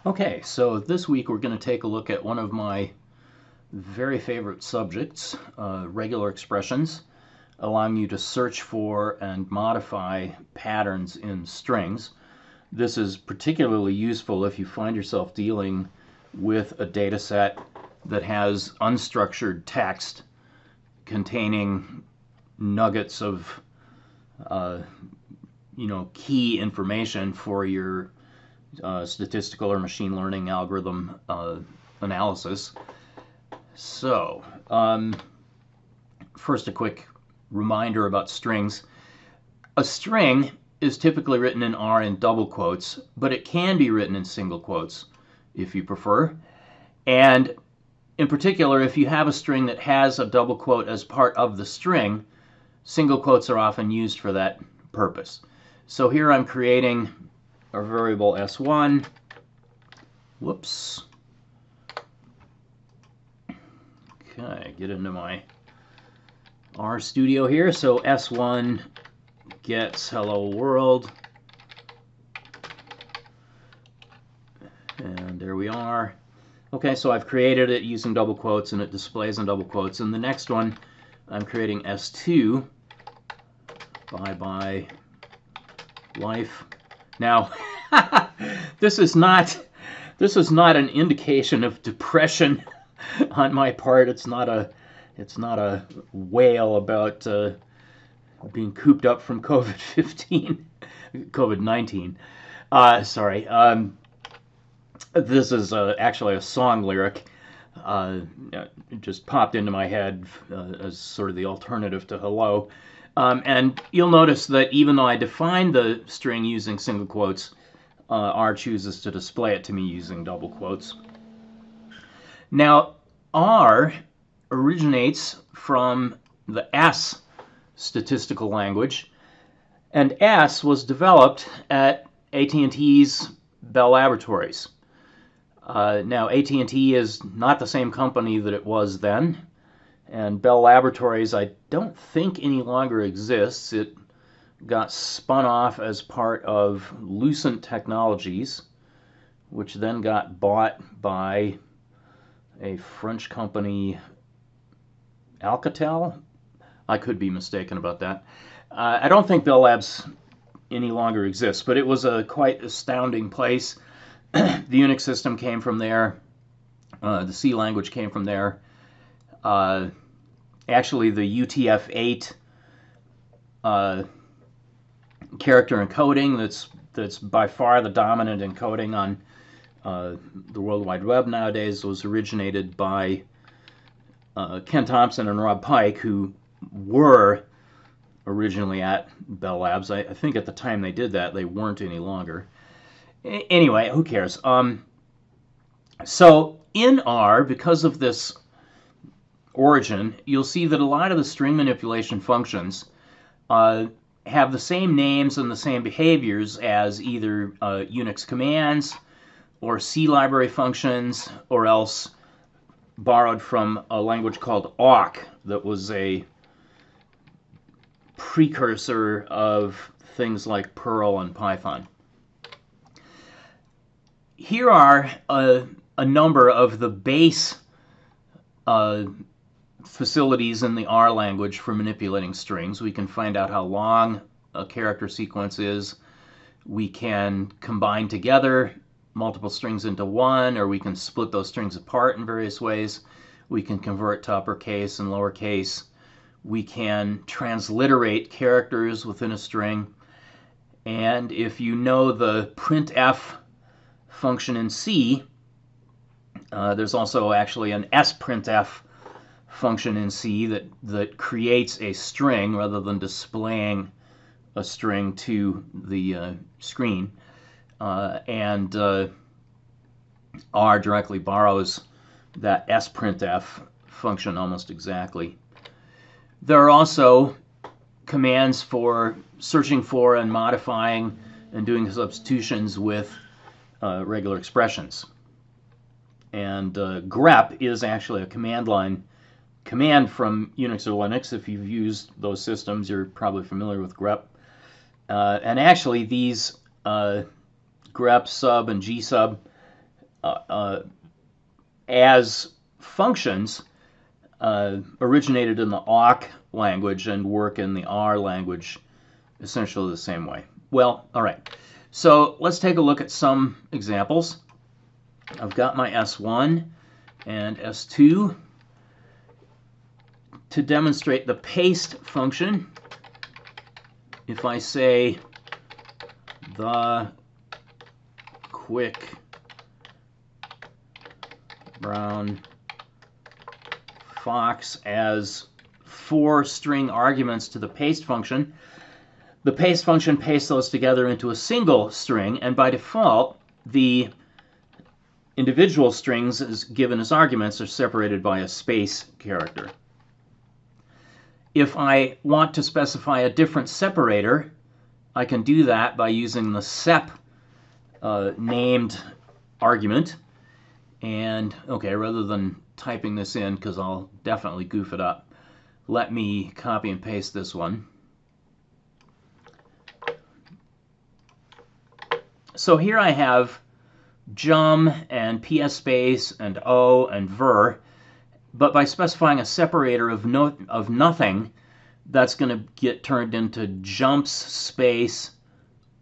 Okay, so this week we're going to take a look at one of my very favorite subjects, regular expressions, allowing you to search for and modify patterns in strings. This is particularly useful if you find yourself dealing with a data set that has unstructured text containing nuggets of key information for your statistical or machine learning algorithm analysis. So, first a quick reminder about strings. A string is typically written in R in double quotes, but it can be written in single quotes if you prefer. And in particular, if you have a string that has a double quote as part of the string, single quotes are often used for that purpose. So here I'm creating a variable s1. Whoops. Okay, get into my R Studio here. So s1 gets hello world. And there we are. Okay, so I've created it using double quotes and it displays in double quotes. And the next one, I'm creating s2. Bye-bye life. Now, this is not an indication of depression on my part. It's not a wail about being cooped up from COVID-19. Sorry. This is actually a song lyric. It just popped into my head as sort of the alternative to hello. And you'll notice that even though I defined the string using single quotes, R chooses to display it to me using double quotes. Now, R originates from the S statistical language, and S was developed at AT&T's Bell Laboratories. Now, AT&T is not the same company that it was then, and Bell Laboratories I don't think any longer exists. It got spun off as part of Lucent Technologies, which then got bought by a French company, Alcatel. I could be mistaken about that. I don't think Bell Labs any longer exists, but it was a quite astounding place. The Unix system came from there. The C language came from there. Actually, the UTF-8 character encoding that's by far the dominant encoding on the World Wide Web nowadays was originated by Ken Thompson and Rob Pike, who were originally at Bell Labs. I think at the time they did that, they weren't any longer. Anyway, who cares? So in R, because of this origin, you'll see that a lot of the string manipulation functions have the same names and the same behaviors as either Unix commands or C library functions, or else borrowed from a language called awk that was a precursor of things like Perl and Python. Here are a number of the base facilities in the R language for manipulating strings. We can find out how long a character sequence is. We can combine together multiple strings into one, or we can split those strings apart in various ways. We can convert to uppercase and lowercase. We can transliterate characters within a string. And if you know the printf function in C, there's also actually an sprintf function in C that creates a string rather than displaying a string to the screen. And R directly borrows that sprintf function almost exactly. There are also commands for searching for and modifying and doing substitutions with regular expressions. And grep is actually a command line command from Unix or Linux. If you've used those systems, you're probably familiar with grep. And actually, these grep sub and gsub as functions originated in the awk language and work in the R language essentially the same way. Well, all right. So let's take a look at some examples. I've got my S1 and S2. To demonstrate the paste function, if I say the quick brown fox as 4 string arguments to the paste function, the paste function pastes those together into a single string, and by default, the individual strings as given as arguments are separated by a space character. If I want to specify a different separator, I can do that by using the sep named argument. And okay, rather than typing this in, because I'll definitely goof it up, let me copy and paste this one. So here I have jum and ps space and o and ver, but by specifying a separator of nothing, that's going to get turned into jumps space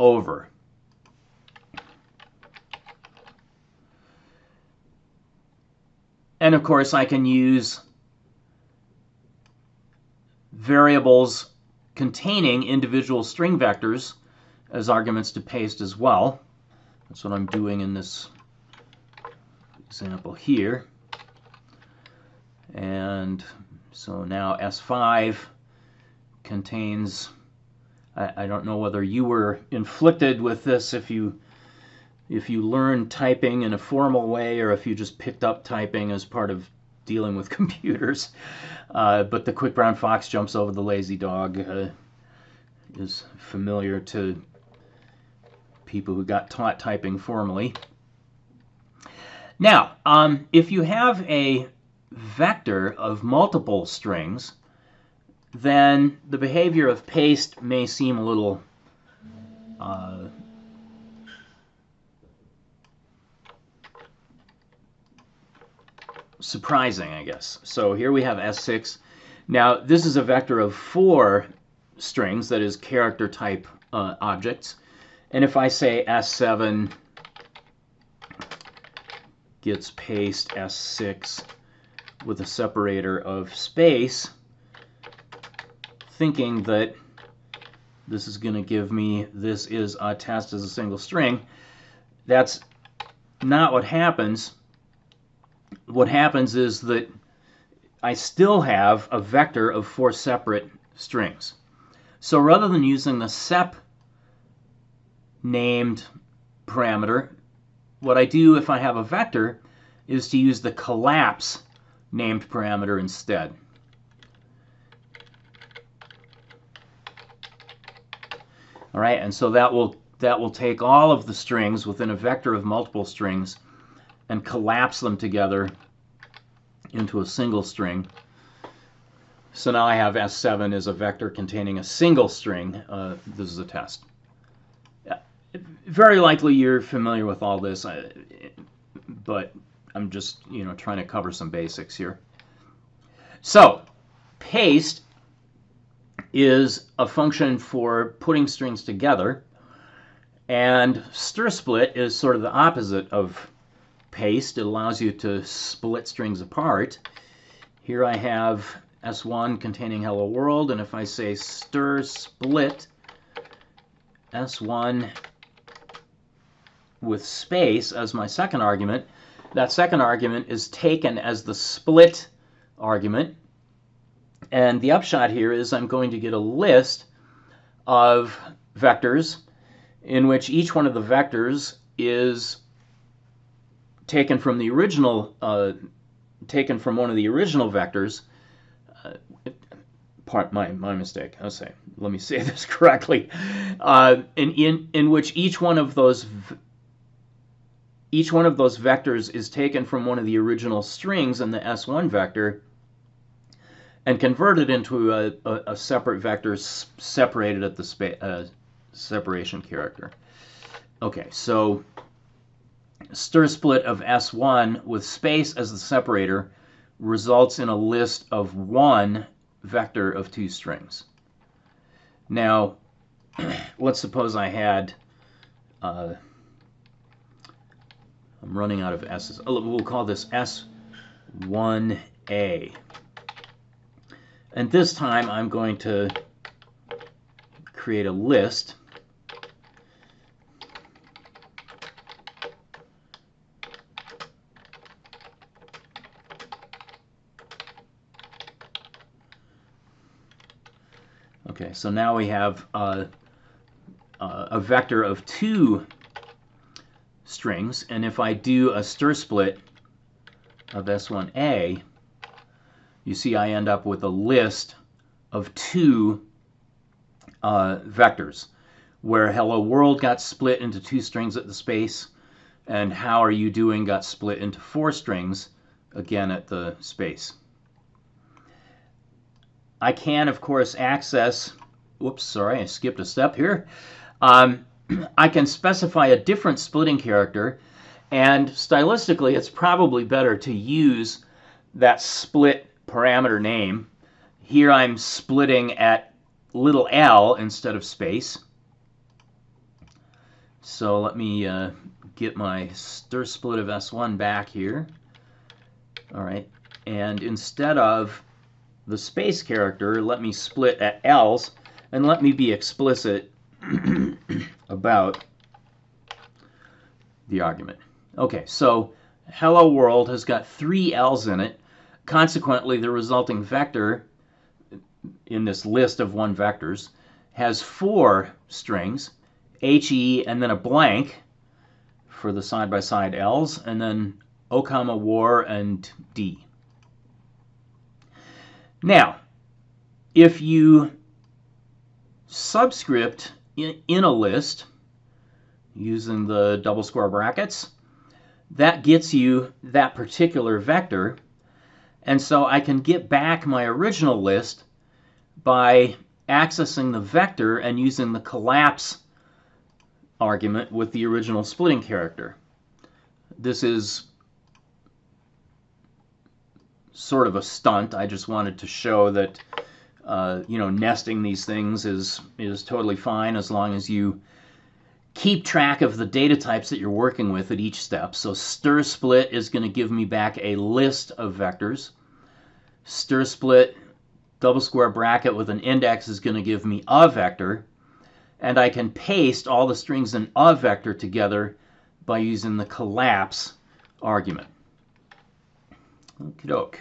over. And of course, I can use variables containing individual string vectors as arguments to paste as well. That's what I'm doing in this example here. And so now S5 contains, I don't know whether you were inflicted with this if you learned typing in a formal way or if you just picked up typing as part of dealing with computers. But the quick brown fox jumps over the lazy dog is familiar to people who got taught typing formally. Now, if you have a vector of multiple strings, then the behavior of paste may seem a little surprising, I guess. So here we have S6. Now, this is a vector of 4 strings, that is character type objects. And if I say S7 gets paste S6 with a separator of space, thinking that this is going to give me this is a test as a single string, that's not what happens. What happens is that I still have a vector of 4 separate strings. So rather than using the sep named parameter, what I do if I have a vector is to use the collapse named parameter instead. All right, and so that will take all of the strings within a vector of multiple strings and collapse them together into a single string. So now I have S7 as a vector containing a single string. This is a test. Very likely you're familiar with all this, but I'm just trying to cover some basics here. So paste is a function for putting strings together, and stir split is sort of the opposite of paste. It allows you to split strings apart. Here I have S1 containing hello world, and if I say stir split S1 with space as my second argument, that second argument is taken as the split argument. And the upshot here is I'm going to get a list of vectors in which each one of the vectors is taken from the original, taken from one of the original vectors. My mistake. Let me say this correctly. In which each one of those vectors is taken from one of the original strings in the S1 vector and converted into a separate vector separated at the separation character. Okay, so stir split of S1 with space as the separator results in a list of one vector of two strings. Now, let's suppose I had, I'm running out of S's. We'll call this S1A. And this time I'm going to create a list Okay, so now we have a vector of two strings, and if I do a stir split of S1A, you see I end up with a list of two vectors, where Hello World got split into two strings at the space, and How Are You Doing got split into four strings, again at the space. I can, of course, access, whoops, sorry, I skipped a step here. I can specify a different splitting character, and stylistically it's probably better to use that split parameter name. Here I'm splitting at little l instead of space. So let me get my stir split of S1 back here. All right, and instead of the space character, let me split at L's, and let me be explicit about the argument. Okay, so Hello World has got three L's in it. Consequently, the resulting vector in this list of one vectors has four strings, HE, and then a blank for the side-by-side L's, and then O, war, and D. Now, if you subscript in a list using the double square brackets, that gets you that particular vector, and so I can get back my original list by accessing the vector and using the collapse argument with the original splitting character. This is sort of a stunt. I just wanted to show that nesting these things is totally fine as long as you keep track of the data types that you're working with at each step. So stir split is going to give me back a list of vectors. Stir split double square bracket with an index is going to give me a vector, and I can paste all the strings in a vector together by using the collapse argument. Okie doke.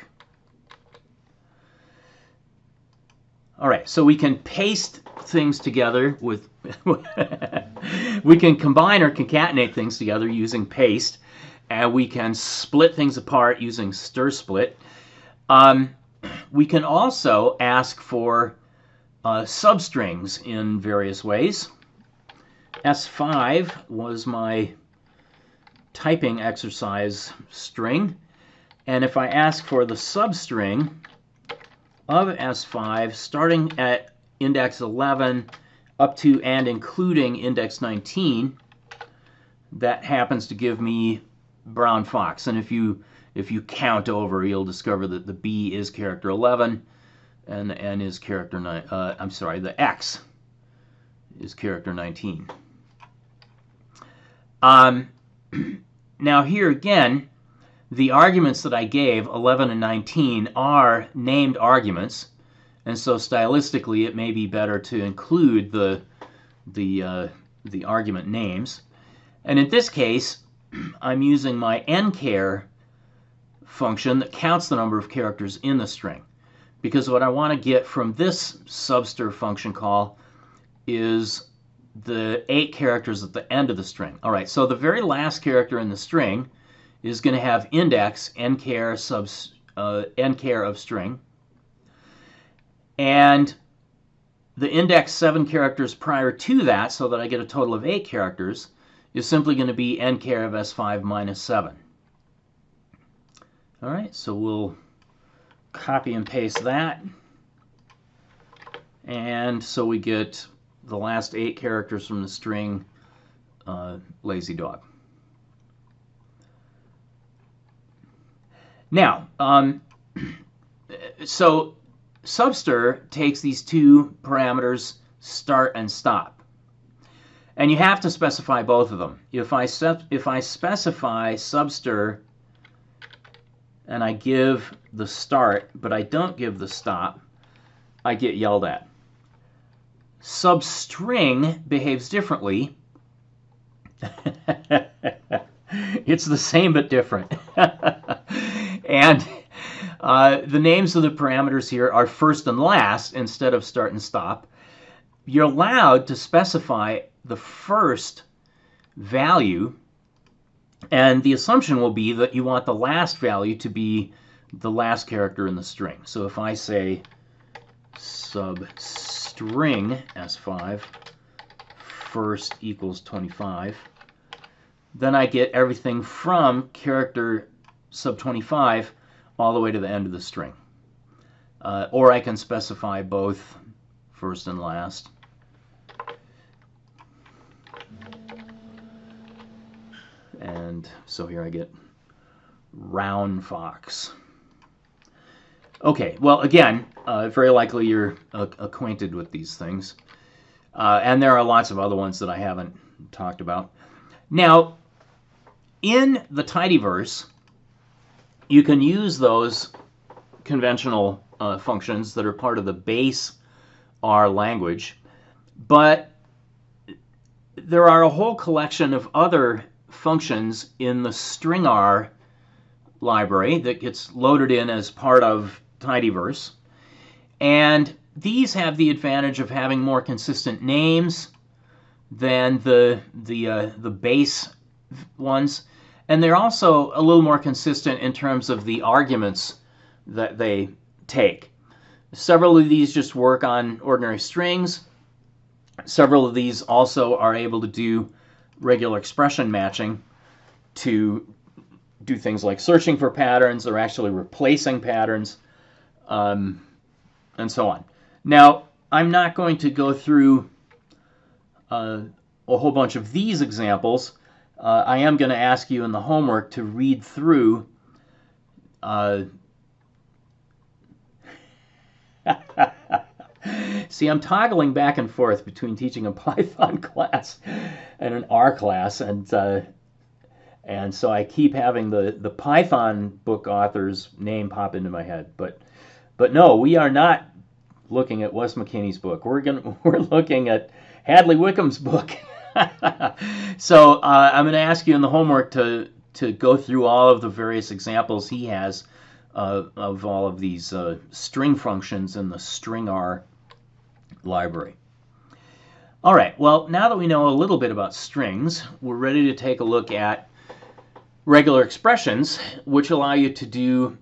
All right, so we can paste things together with, we can combine or concatenate things together using paste, and we can split things apart using stir split. We can also ask for substrings in various ways. S5 was my typing exercise string, and if I ask for the substring of S5 starting at index 11 up to and including index 19, that happens to give me brown fox. And if you count over, you'll discover that the B is character 11 and the N is character 9. The X is character 19. Now here again, the arguments that I gave, 11 and 19, are named arguments, and so stylistically it may be better to include the argument names. And in this case, I'm using my nchar function that counts the number of characters in the string, because what I want to get from this substir function call is the 8 characters at the end of the string. All right, so the very last character in the string is going to have index nchar of string, and the index 7 characters prior to that, so that I get a total of 8 characters, is simply going to be nchar of S5 minus 7. All right, so we'll copy and paste that, and so we get the last 8 characters from the string lazy dog. Now, so subster takes these two parameters, start and stop. And you have to specify both of them. If I specify subster and I give the start, but I don't give the stop, I get yelled at. Substring behaves differently. It's the same but different. And the names of the parameters here are first and last instead of start and stop. You're allowed to specify the first value, and the assumption will be that you want the last value to be the last character in the string. So if I say substring S5 first equals 25, then I get everything from character sub 25 all the way to the end of the string. Or I can specify both first and last. And so here I get round fox. Okay, well, again, very likely you're acquainted with these things. And there are lots of other ones that I haven't talked about. Now, in the tidyverse, you can use those conventional functions that are part of the base R language, but there are a whole collection of other functions in the string R library that gets loaded in as part of tidyverse, and these have the advantage of having more consistent names than the base ones, and they're also a little more consistent in terms of the arguments that they take. Several of these just work on ordinary strings. Several of these also are able to do regular expression matching to do things like searching for patterns or actually replacing patterns, and so on. Now, I'm not going to go through a whole bunch of these examples. I am going to ask you in the homework to read through See, I'm toggling back and forth between teaching a Python class and an R class, and so I keep having the Python book author's name pop into my head. But no, we are not looking at Wes McKinney's book. We're looking at Hadley Wickham's book. So I'm going to ask you in the homework to go through all of the various examples he has of all of these string functions in the string R library. All right, well, now that we know a little bit about strings, we're ready to take a look at regular expressions, which allow you to do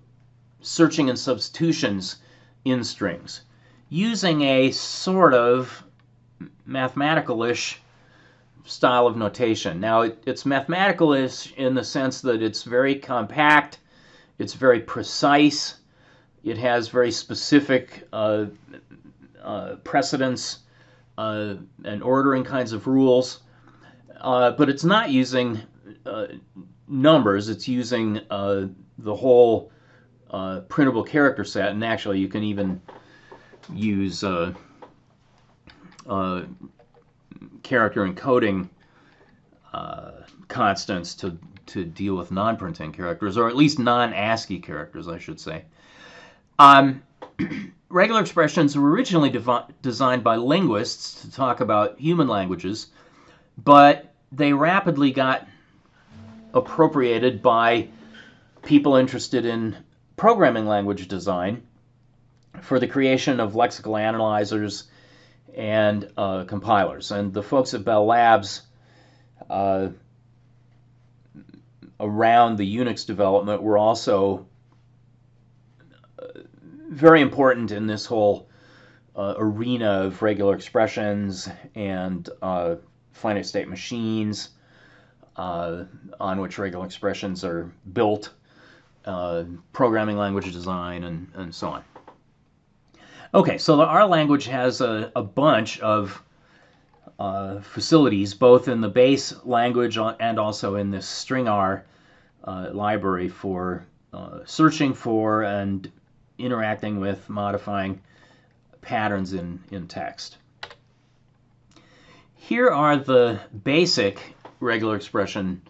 searching and substitutions in strings using a sort of mathematical-ish style of notation. Now, it's mathematical-ish in the sense that it's very compact, it's very precise, it has very specific precedence and ordering kinds of rules, but it's not using numbers, it's using the whole printable character set, and actually you can even use character encoding constants to deal with non-printing characters, or at least non-ASCII characters, I should say. Regular expressions were originally designed by linguists to talk about human languages, but they rapidly got appropriated by people interested in programming language design for the creation of lexical analyzers and compilers. And the folks at Bell Labs around the Unix development were also very important in this whole arena of regular expressions and finite state machines on which regular expressions are built, programming language design, and so on. Okay, so the R language has a bunch of facilities, both in the base language and also in this string R library for searching for and interacting with, modifying patterns in text. Here are the basic regular expression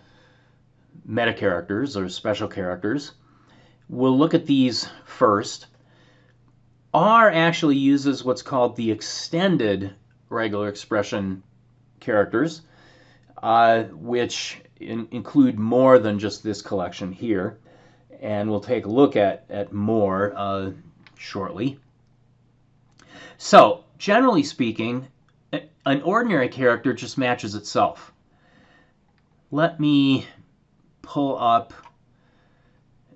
meta characters or special characters. We'll look at these first. R actually uses what's called the extended regular expression characters, which include more than just this collection here. And we'll take a look at more shortly. So, generally speaking, an ordinary character just matches itself. Let me pull up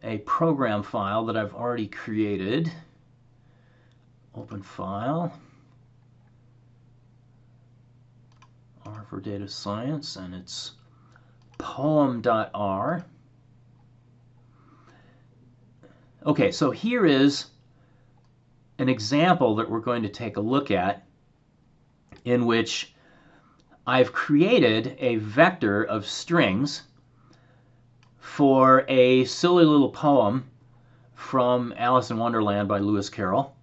a program file that I've already created. Open file. R for data science, and it's poem.r. Okay, so here is an example that we're going to take a look at in which I've created a vector of strings for a silly little poem from Alice in Wonderland by Lewis Carroll.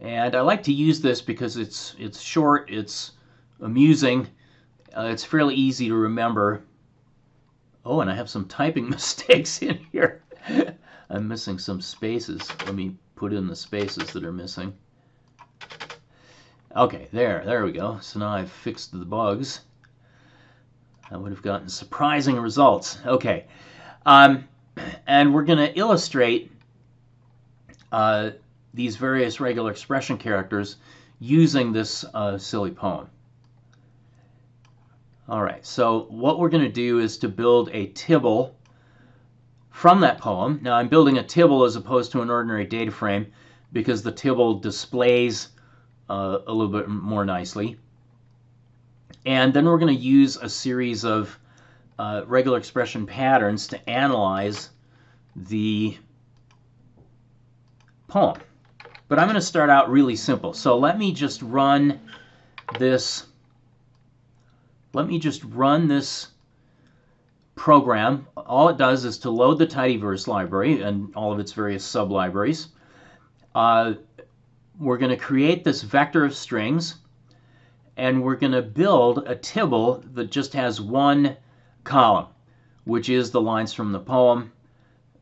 And I like to use this because it's short, it's amusing, it's fairly easy to remember. Oh, and I have some typing mistakes in here. I'm missing some spaces. Let me put in the spaces that are missing. Okay, there we go. So now I've fixed the bugs. I would have gotten surprising results. Okay, and we're going to illustrate these various regular expression characters using this silly poem. All right, so what we're going to do is to build a tibble from that poem. Now I'm building a tibble as opposed to an ordinary data frame because the tibble displays a little bit more nicely. And then we're going to use a series of regular expression patterns to analyze the poem. But I'm going to start out really simple. So let me just run this. Let me just run this program. All it does is to load the tidyverse library and all of its various sub-libraries. We're going to create this vector of strings, and we're going to build a tibble that just has one column, which is the lines from the poem,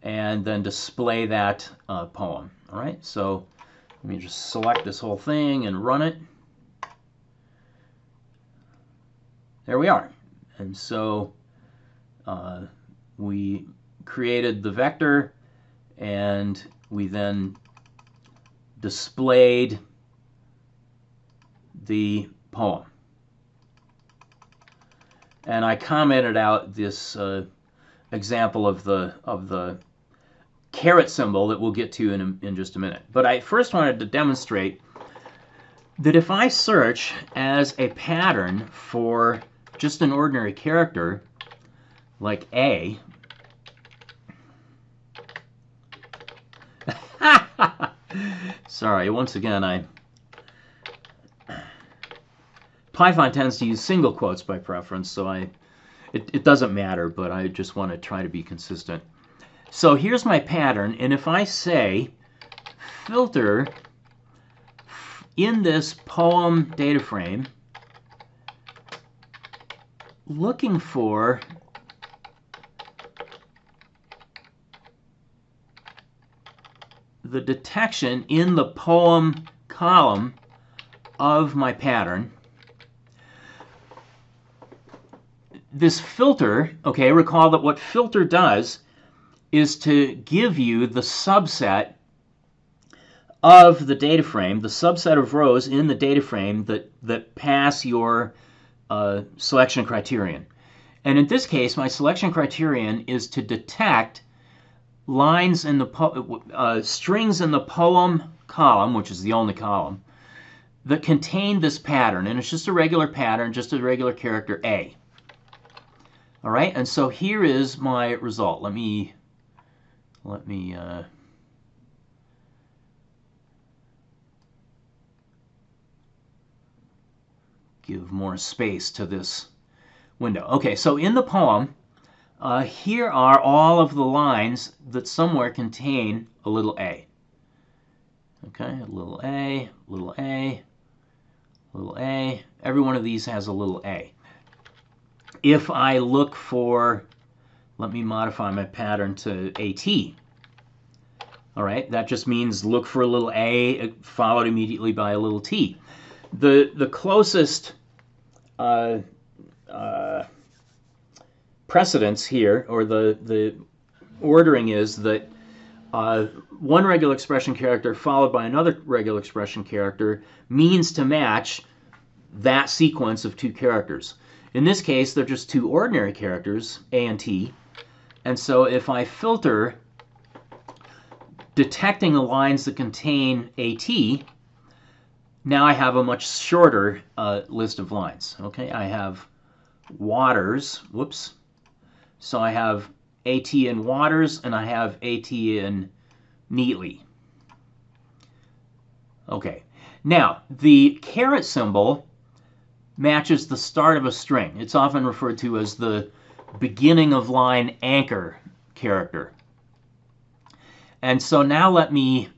and then display that poem. All right, so let me just select this whole thing and run it. There we are. And so we created the vector, and we then displayed the poem. And I commented out this example of the caret symbol that we'll get to in just a minute. But I first wanted to demonstrate that if I search as a pattern for just an ordinary character like A, sorry, once again, Python tends to use single quotes by preference, so it doesn't matter, but I just want to try to be consistent. So here's my pattern, and if I say filter in this poem data frame, looking for the detection in the poem column of my pattern. This filter, okay, recall that what filter does is to give you the subset of the data frame, the subset of rows in the data frame that pass your selection criterion. And in this case, my selection criterion is to detect lines in the strings in the poem column, which is the only column, that contain this pattern. And it's just a regular pattern, just a regular character A. All right, and so here is my result. Let me give more space to this window. Okay, so in the poem, Here are all of the lines that somewhere contain a little a. Okay, a little a, little a, little a. Every one of these has a little a. If I look for, let me modify my pattern to AT. All right, that just means look for a little a followed immediately by a little t. The closest precedence here, or the ordering, is that one regular expression character followed by another regular expression character means to match that sequence of two characters. In this case, they're just two ordinary characters, A and T. And so if I filter detecting the lines that contain AT, now I have a much shorter list of lines. Okay, I have waters, whoops. So I have AT in waters, and I have AT in neatly. Okay, now the caret symbol matches the start of a string. It's often referred to as the beginning of line anchor character. And so now let me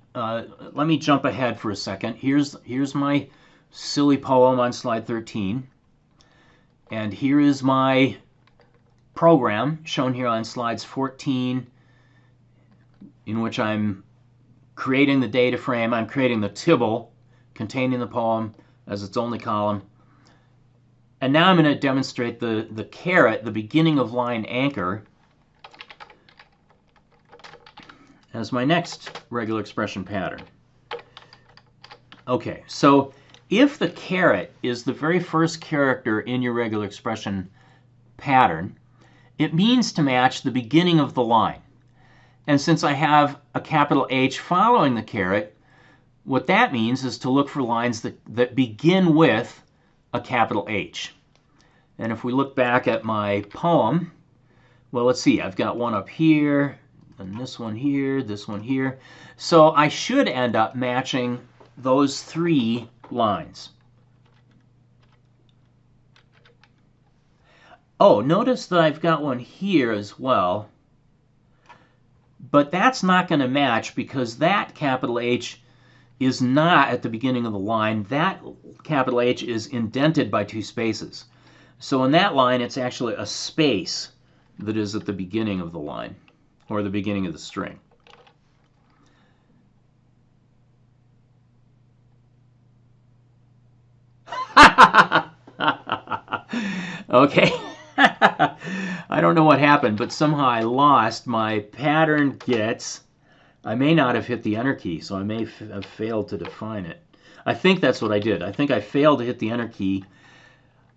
jump ahead for a second. Here's my silly poem on slide 13, and here is my program shown here on slides 14, in which I'm creating the data frame. I'm creating the tibble containing the poem as its only column. And now I'm going to demonstrate the caret, the beginning of line anchor, as my next regular expression pattern. Okay, so if the caret is the very first character in your regular expression pattern, it means to match the beginning of the line. And since I have a capital H following the caret, what that means is to look for lines that begin with a capital H. And if we look back at my poem, well, let's see, I've got one up here, and this one here, this one here. So I should end up matching those three lines. Oh, notice that I've got one here as well, but that's not going to match because that capital H is not at the beginning of the line. That capital H is indented by two spaces. So in that line, it's actually a space that is at the beginning of the line, or the beginning of the string. Okay. I don't know what happened, but somehow I lost my pattern gets. I may not have hit the enter key, so I may have failed to define it. I think that's what I did. I think I failed to hit the enter key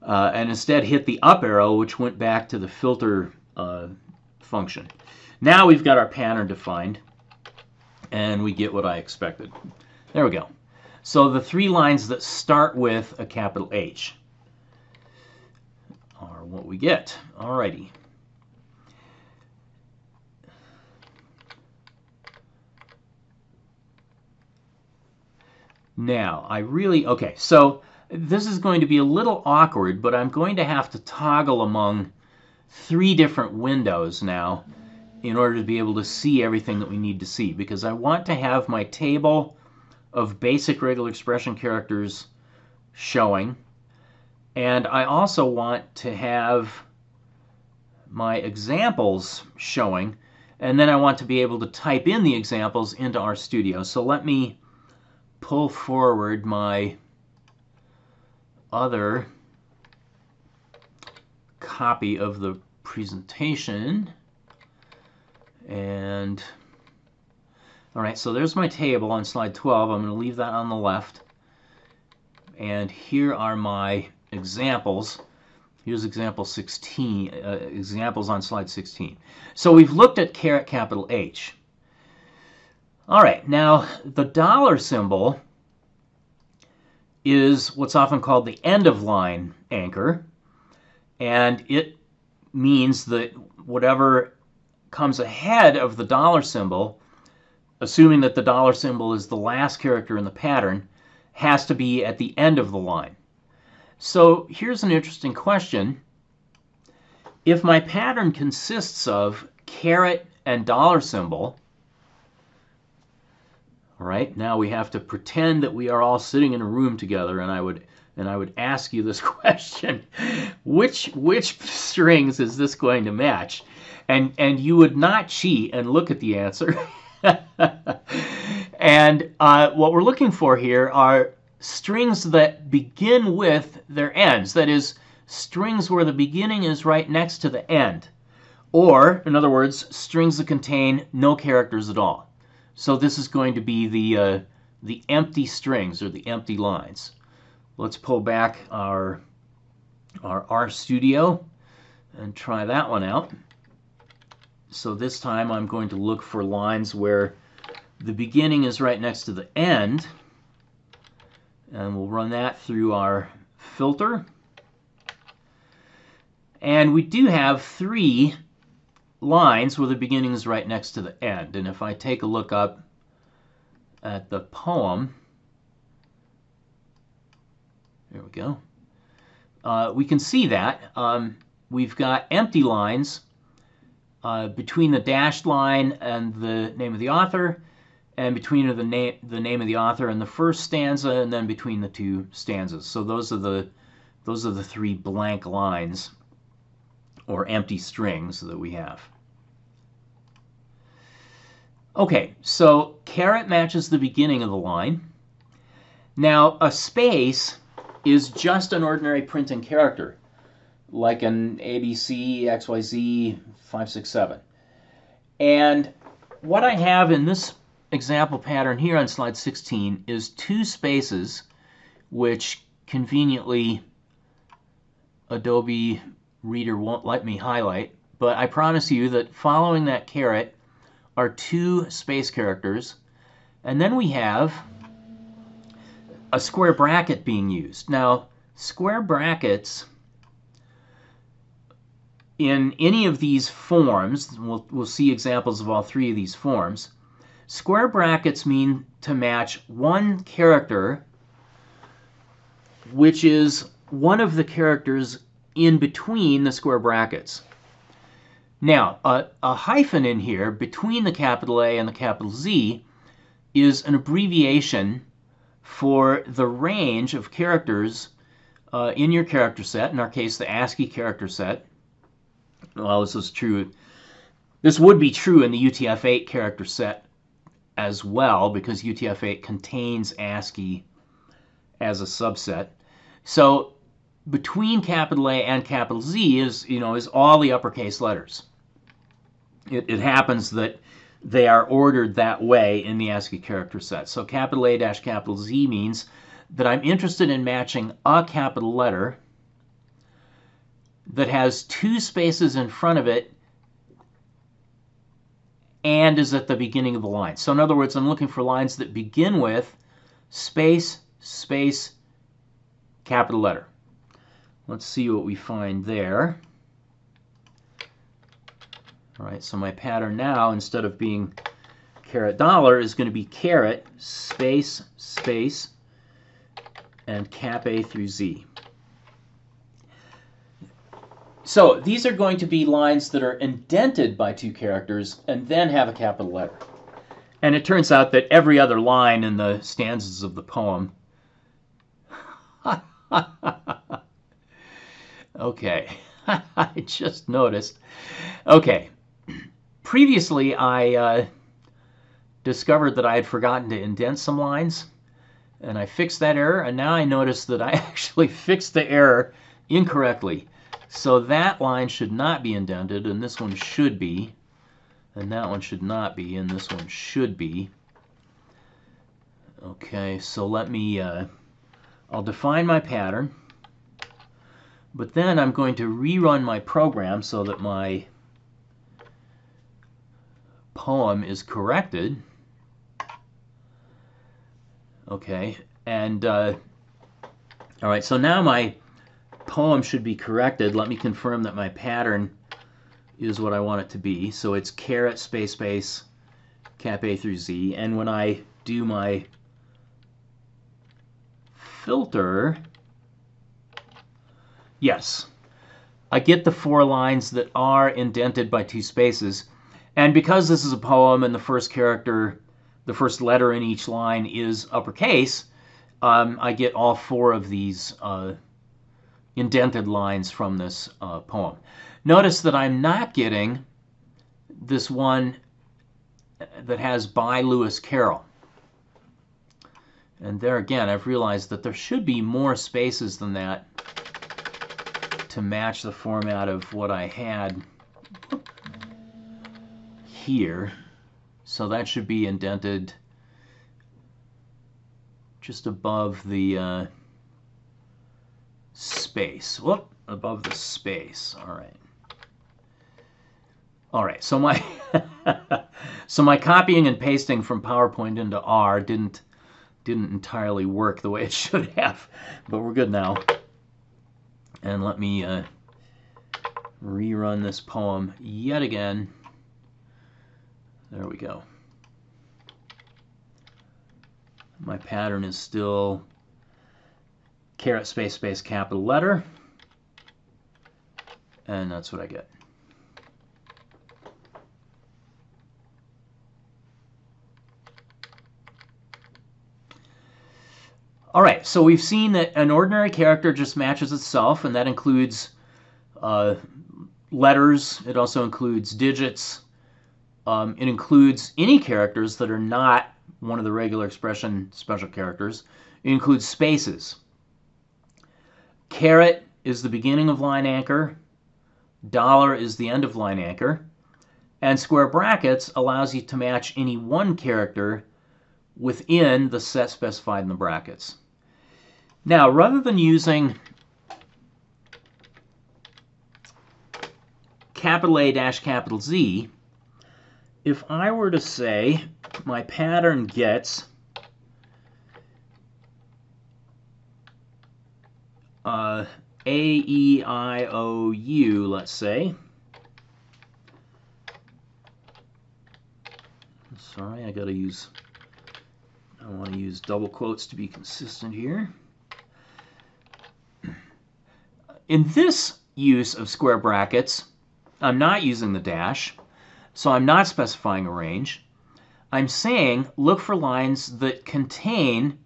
and instead hit the up arrow, which went back to the filter function. Now we've got our pattern defined, and we get what I expected. There we go. So the three lines that start with a capital H are what we get. Alrighty. Now, okay, so this is going to be a little awkward, but I'm going to have to toggle among three different windows now in order to be able to see everything that we need to see, because I want to have my table of basic regular expression characters showing, and I also want to have my examples showing, and then I want to be able to type in the examples into RStudio. So let me pull forward my other copy of the presentation. And all right, so there's my table on slide 12. I'm going to leave that on the left. And here are my examples. Here's example 16, examples on slide 16. So we've looked at caret capital H. All right, now the dollar symbol is what's often called the end of line anchor, and it means that whatever comes ahead of the dollar symbol, assuming that the dollar symbol is the last character in the pattern, has to be at the end of the line. So here's an interesting question. if my pattern consists of caret and dollar symbol, all right, now we have to pretend that we are all sitting in a room together, and I would ask you this question: which strings is this going to match? And you would not cheat and look at the answer. And what we're looking for here are strings that begin with their ends. That is, strings where the beginning is right next to the end. Or, in other words, strings that contain no characters at all. So this is going to be the empty strings, or the empty lines. Let's pull back our RStudio and try that one out. So this time I'm going to look for lines where the beginning is right next to the end, and we'll run that through our filter. And we do have 3 lines where the beginning is right next to the end. And if I take a look up at the poem, there we go, we can see that we've got empty lines between the dashed line and the name of the author, and between the name of the author and the first stanza, and then between the 2 stanzas. So those are the 3 blank lines, or empty strings, that we have. Okay, so caret matches the beginning of the line. Now, a space is just an ordinary printing character, like an ABC, XYZ, 567. And what I have in this example pattern here on slide 16 is 2 spaces, which conveniently Adobe Reader won't let me highlight, but I promise you that following that caret are 2 space characters, and then we have a square bracket being used. Now, square brackets in any of these forms, we'll see examples of all 3 of these forms, square brackets mean to match one character, which is one of the characters in between the square brackets. Now, a hyphen in here between the capital A and the capital Z is an abbreviation for the range of characters in your character set, in our case the ASCII character set. Well, this is true. This would be true in the UTF-8 character set as well, because UTF-8 contains ASCII as a subset. So between capital A and capital Z is all the uppercase letters. It happens that they are ordered that way in the ASCII character set. So capital A dash capital Z means that I'm interested in matching a capital letter that has 2 spaces in front of it and is at the beginning of the line. So in other words, I'm looking for lines that begin with space, space, capital letter. Let's see what we find there. All right, so my pattern now, instead of being caret dollar, is going to be caret, space, space, and cap A through Z. So these are going to be lines that are indented by 2 characters and then have a capital letter. And it turns out that every other line in the stanzas of the poem okay, I just noticed. Okay, previously I discovered that I had forgotten to indent some lines, and I fixed that error, and now I notice that I actually fixed the error incorrectly. So that line should not be indented, and this one should be, and that one should not be, and this one should be. Okay, so let me, I'll define my pattern, but then I'm going to rerun my program so that my poem is corrected. Okay, and all right, so now my poem should be corrected. Let me confirm that my pattern is what I want it to be. So it's caret space space cap A through Z, and when I do my filter, yes, I get the 4 lines that are indented by 2 spaces. And because this is a poem and the first character, the first letter in each line is uppercase, I get all 4 of these indented lines from this poem. Notice that I'm not getting this one that has by Lewis Carroll. And there again, I've realized that there should be more spaces than that to match the format of what I had here. So that should be indented just above the space. Whoop, above the space. All right. All right. So my so my copying and pasting from PowerPoint into R didn't entirely work the way it should have, but we're good now. And let me rerun this poem yet again. There we go. My pattern is still caret space space capital letter, and that's what I get. All right, so we've seen that an ordinary character just matches itself, and that includes letters. It also includes digits. It includes any characters that are not one of the regular expression special characters. It includes spaces. Caret is the beginning of line anchor. Dollar is the end of line anchor. And square brackets allows you to match any one character within the set specified in the brackets. Now, rather than using capital A dash capital Z, if I were to say my pattern gets A, E, I, O, U, let's say. Sorry, I want to use double quotes to be consistent here. In this use of square brackets, I'm not using the dash, so I'm not specifying a range. I'm saying look for lines that contain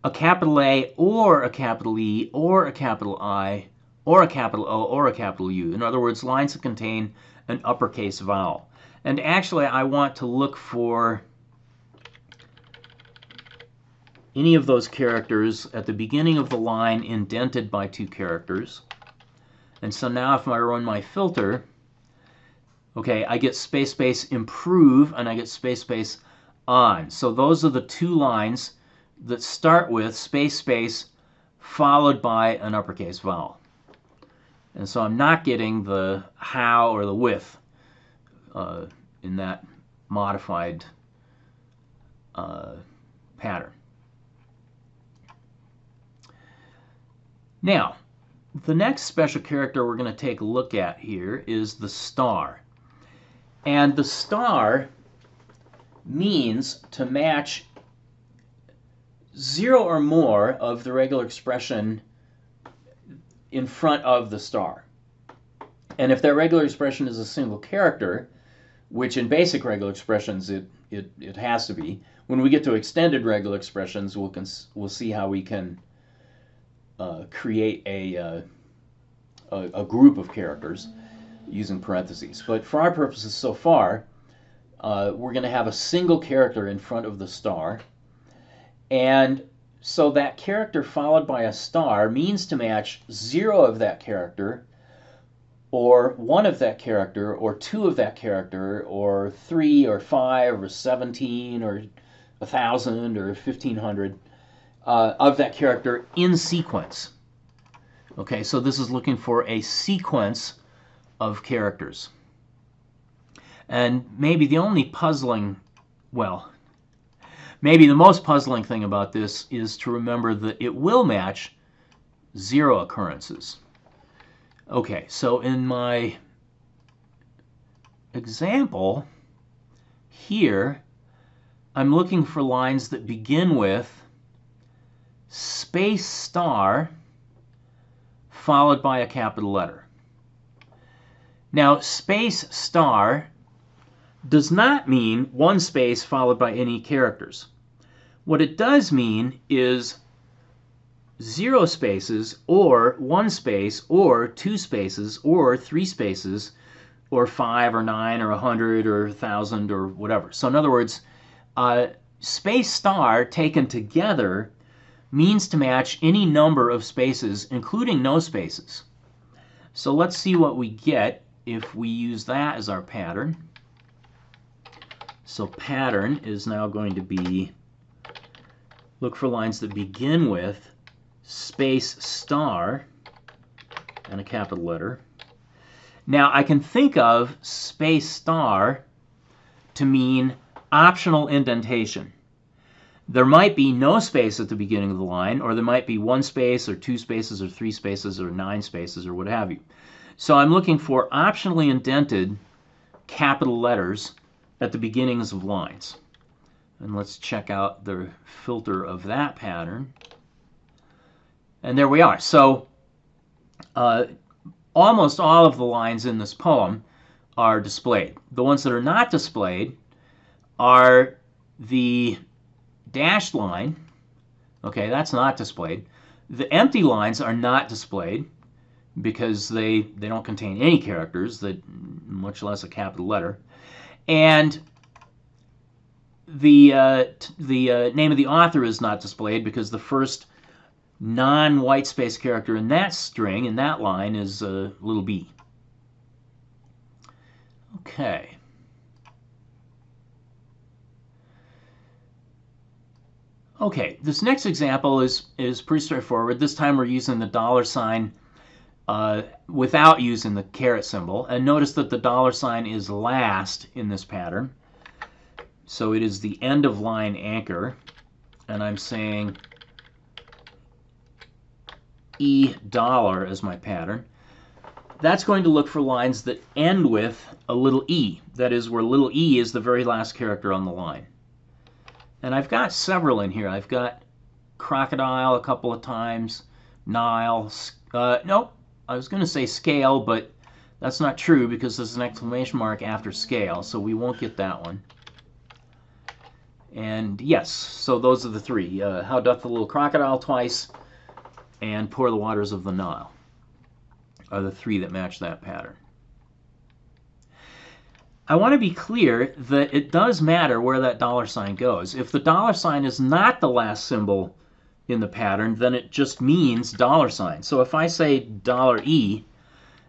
a capital A or a capital E or a capital I or a capital O or a capital U. In other words, lines that contain an uppercase vowel. And actually, I want to look for any of those characters at the beginning of the line indented by 2 characters. And so now if I run my filter, okay, I get space space improve and I get space space on. So those are the 2 lines that start with space space followed by an uppercase vowel. And so I'm not getting the how or the with in that modified pattern. Now, the next special character we're going to take a look at here is the star. And the star means to match 0 or more of the regular expression in front of the star. And if that regular expression is a single character, which in basic regular expressions it has to be, when we get to extended regular expressions, we'll see how we can create a group of characters using parentheses. But for our purposes so far, we're going to have a single character in front of the star. And so that character followed by a star means to match 0 of that character, or 1 of that character, or 2 of that character, or 3, or 5, or 17, or 1,000, or 1,500 of that character in sequence. Okay, so this is looking for a sequence of characters. And maybe the only puzzling, well, maybe the most puzzling thing about this is to remember that it will match 0 occurrences. Okay, so in my example here, I'm looking for lines that begin with space star followed by a capital letter. Now, space star does not mean one space followed by any characters. What it does mean is 0 spaces, or 1 space, or 2 spaces, or 3 spaces, or 5 or 9 or 100 or 1,000 or whatever. So in other words, space star taken together means to match any number of spaces, including no spaces. So let's see what we get if we use that as our pattern. So pattern is now going to be, look for lines that begin with space star and a capital letter. Now I can think of space star to mean optional indentation. There might be no space at the beginning of the line, or there might be 1 space or 2 spaces or 3 spaces or 9 spaces or what have you. So I'm looking for optionally indented capital letters at the beginnings of lines. And let's check out the filter of that pattern. And there we are. So almost all of the lines in this poem are displayed. The ones that are not displayed are the dashed line. Okay, that's not displayed. The empty lines are not displayed because they don't contain any characters, much less a capital letter. And the name of the author is not displayed because the first non-white space character in that string, in that line, is little b. Okay. Okay, this next example is pretty straightforward. This time we're using the $sign without using the caret symbol. And notice that the $sign is last in this pattern. So it is the end of line anchor. And I'm saying $E as my pattern. That's going to look for lines that end with a little e. That is, where little e is the very last character on the line. And I've got several in here. I've got crocodile a couple of times, Nile, nope, I was going to say scale, but that's not true because there's an exclamation mark after scale, so we won't get that one. And yes, so those are the 3. How doth the little crocodile twice, and pour the waters of the Nile are the 3 that match that pattern. I want to be clear that it does matter where that $sign goes. If the $sign is not the last symbol in the pattern, then it just means $sign. So if I say $E,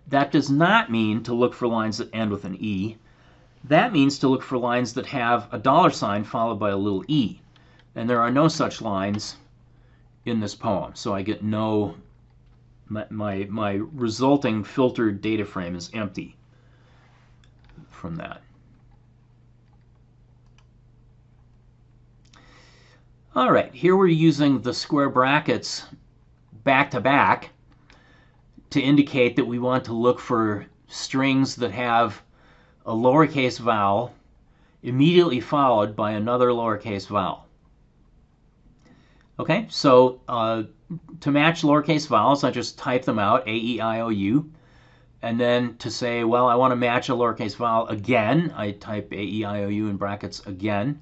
that does not mean to look for lines that end with an E. That means to look for lines that have a $sign followed by a little e. And there are no such lines in this poem. So I get no, my resulting filtered data frame is empty from that. All right, here we're using the square brackets back to back to indicate that we want to look for strings that have a lowercase vowel immediately followed by another lowercase vowel. Okay, so to match lowercase vowels, I just type them out, A, E, I, O, U. And then to say, well, I want to match a lowercase vowel again, I type A, E, I, O, U in brackets again.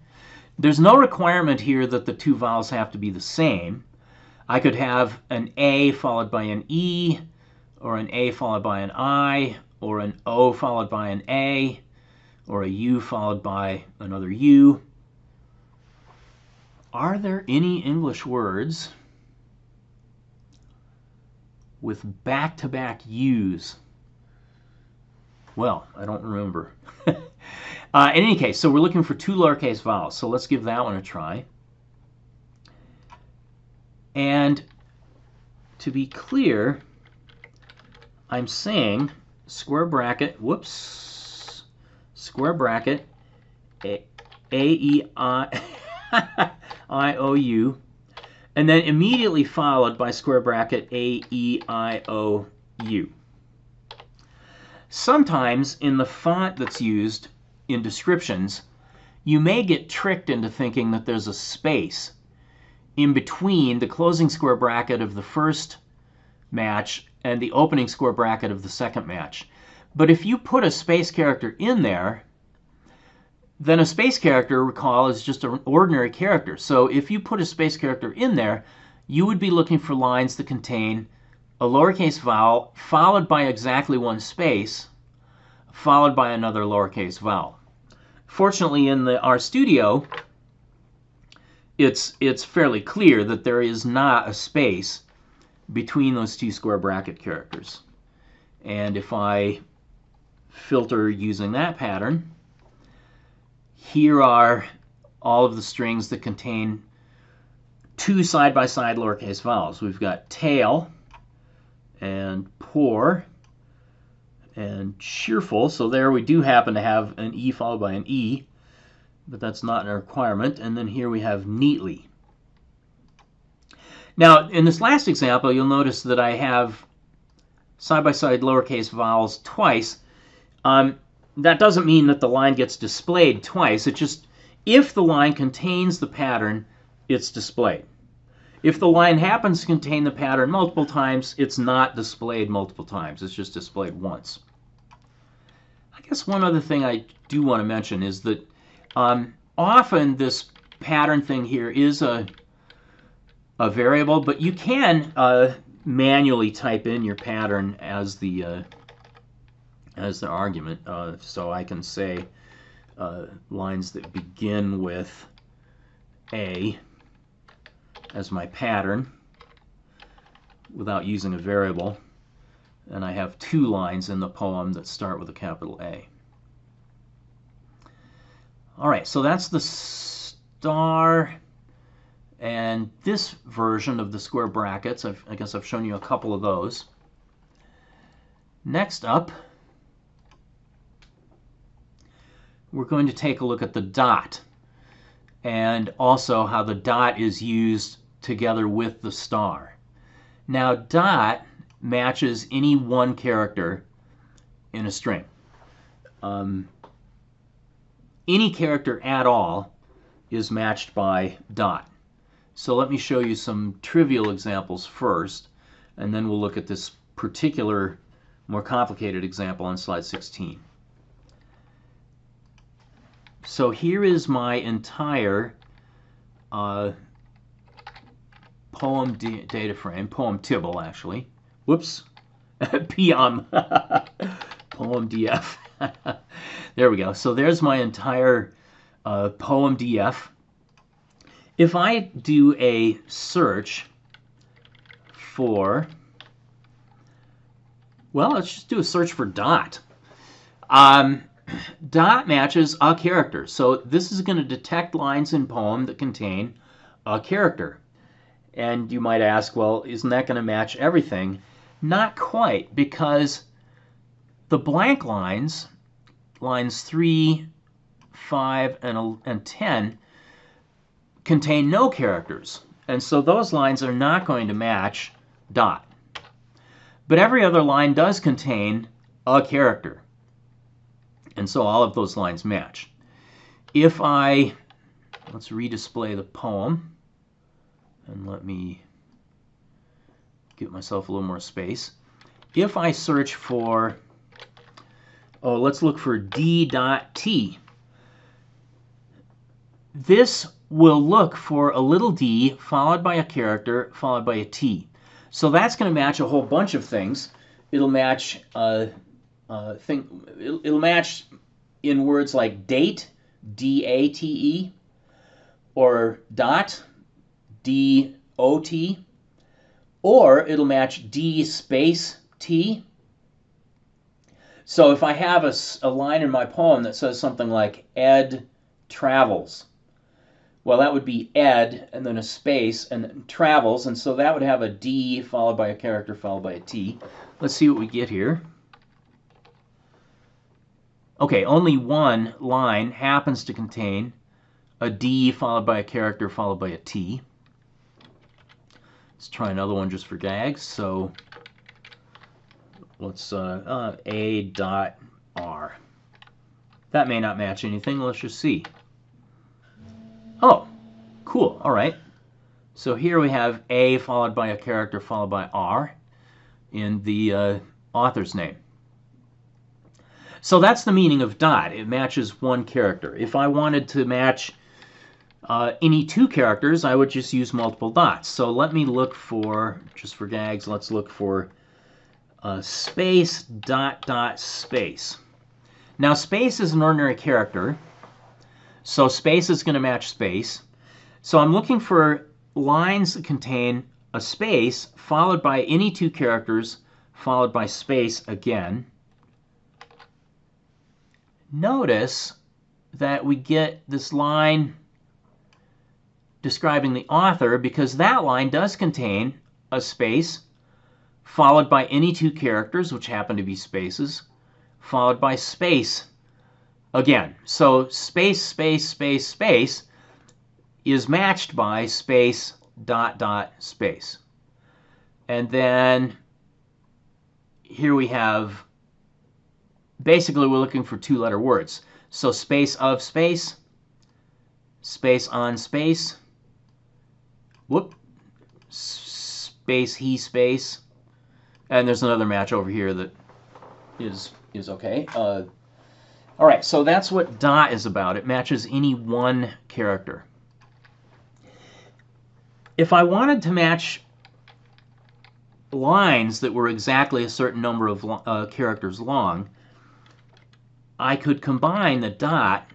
There's no requirement here that the 2 vowels have to be the same. I could have an A followed by an E, or an A followed by an I, or an O followed by an A, or a U followed by another U. Are there any English words with back-to-back U's? Well, I don't remember. In any case, so we're looking for 2 lowercase vowels. So let's give that one a try. And to be clear, I'm saying square bracket, whoops, square bracket, A-E-I-O-U, and then immediately followed by square bracket A-E-I-O-U. Sometimes in the font that's used in descriptions, you may get tricked into thinking that there's a space in between the closing square bracket of the first match and the opening square bracket of the second match. But if you put a space character in there, then a space character, recall, is just an ordinary character. So if you put a space character in there, you would be looking for lines that contain a lowercase vowel followed by exactly one space, followed by another lowercase vowel. Fortunately, in the RStudio, it's fairly clear that there is not a space between those two square bracket characters. And if I filter using that pattern, here are all of the strings that contain two side-by-side lowercase vowels. We've got tail and poor and cheerful. So there we do happen to have an E followed by an E, but that's not a requirement. And then here we have neatly. Now, in this last example, you'll notice that I have side-by-side lowercase vowels twice. That doesn't mean that the line gets displayed twice. It just, if the line contains the pattern, it's displayed. If the line happens to contain the pattern multiple times, it's not displayed multiple times. It's just displayed once. I guess one other thing I do want to mention is that often this pattern thing here is a variable, but you can manually type in your pattern as the argument. So I can say lines that begin with A as my pattern without using a variable, and I have two lines in the poem that start with a capital A. All right, so that's the star and this version of the square brackets. I guess I've shown you a couple of those. Next up, we're going to take a look at the dot, and also how the dot is used together with the star. Now, dot matches any one character in a string. Any character at all is matched by dot. So let me show you some trivial examples first, and then we'll look at this particular, more complicated example on slide 16. So here is my entire poem data frame, poem tibble actually. Whoops, PM, poem DF. There we go. So there's my entire poem DF. If I do a search for, well, let's just do a search for dot. Dot matches a character. So this is going to detect lines in poem that contain a character. And you might ask, well, isn't that going to match everything? Not quite, because the blank lines, lines 3, 5, and 10, contain no characters. And so those lines are not going to match dot. But every other line does contain a character. And so all of those lines match. If let's redisplay the poem, and let me give myself a little more space. If I search for, let's look for D.T. This will look for a little d followed by a character followed by a t. So that's going to match a whole bunch of things. It'll match it'll match in words like date, D-A-T-E, or dot, D-O-T, or it'll match D space T. So if I have a line in my poem that says something like Ed travels, well, that would be Ed and then a space and then travels, and so that would have a D followed by a character followed by a T. Let's see what we get here. Okay, only one line happens to contain a D followed by a character followed by a T. Let's try another one just for gags. So let's A.R. That may not match anything. Let's just see. Oh, cool. All right. So here we have A followed by a character followed by R in the author's name. So that's the meaning of dot. It matches one character. If I wanted to match any two characters, I would just use multiple dots. So let me look for, just for gags, let's look for space, dot, dot, space. Now space is an ordinary character, so space is going to match space. So I'm looking for lines that contain a space followed by any two characters followed by space again. Notice that we get this line describing the author because that line does contain a space followed by any two characters, which happen to be spaces, followed by space again. So space, space, space, space is matched by space, dot, dot, space. And then here we have, basically we're looking for two-letter words. So space of space, space on space, whoop, space he space, and there's another match over here that is okay. All right, so that's what dot is about. It matches any one character. If I wanted to match lines that were exactly a certain number of characters long, I could combine the dot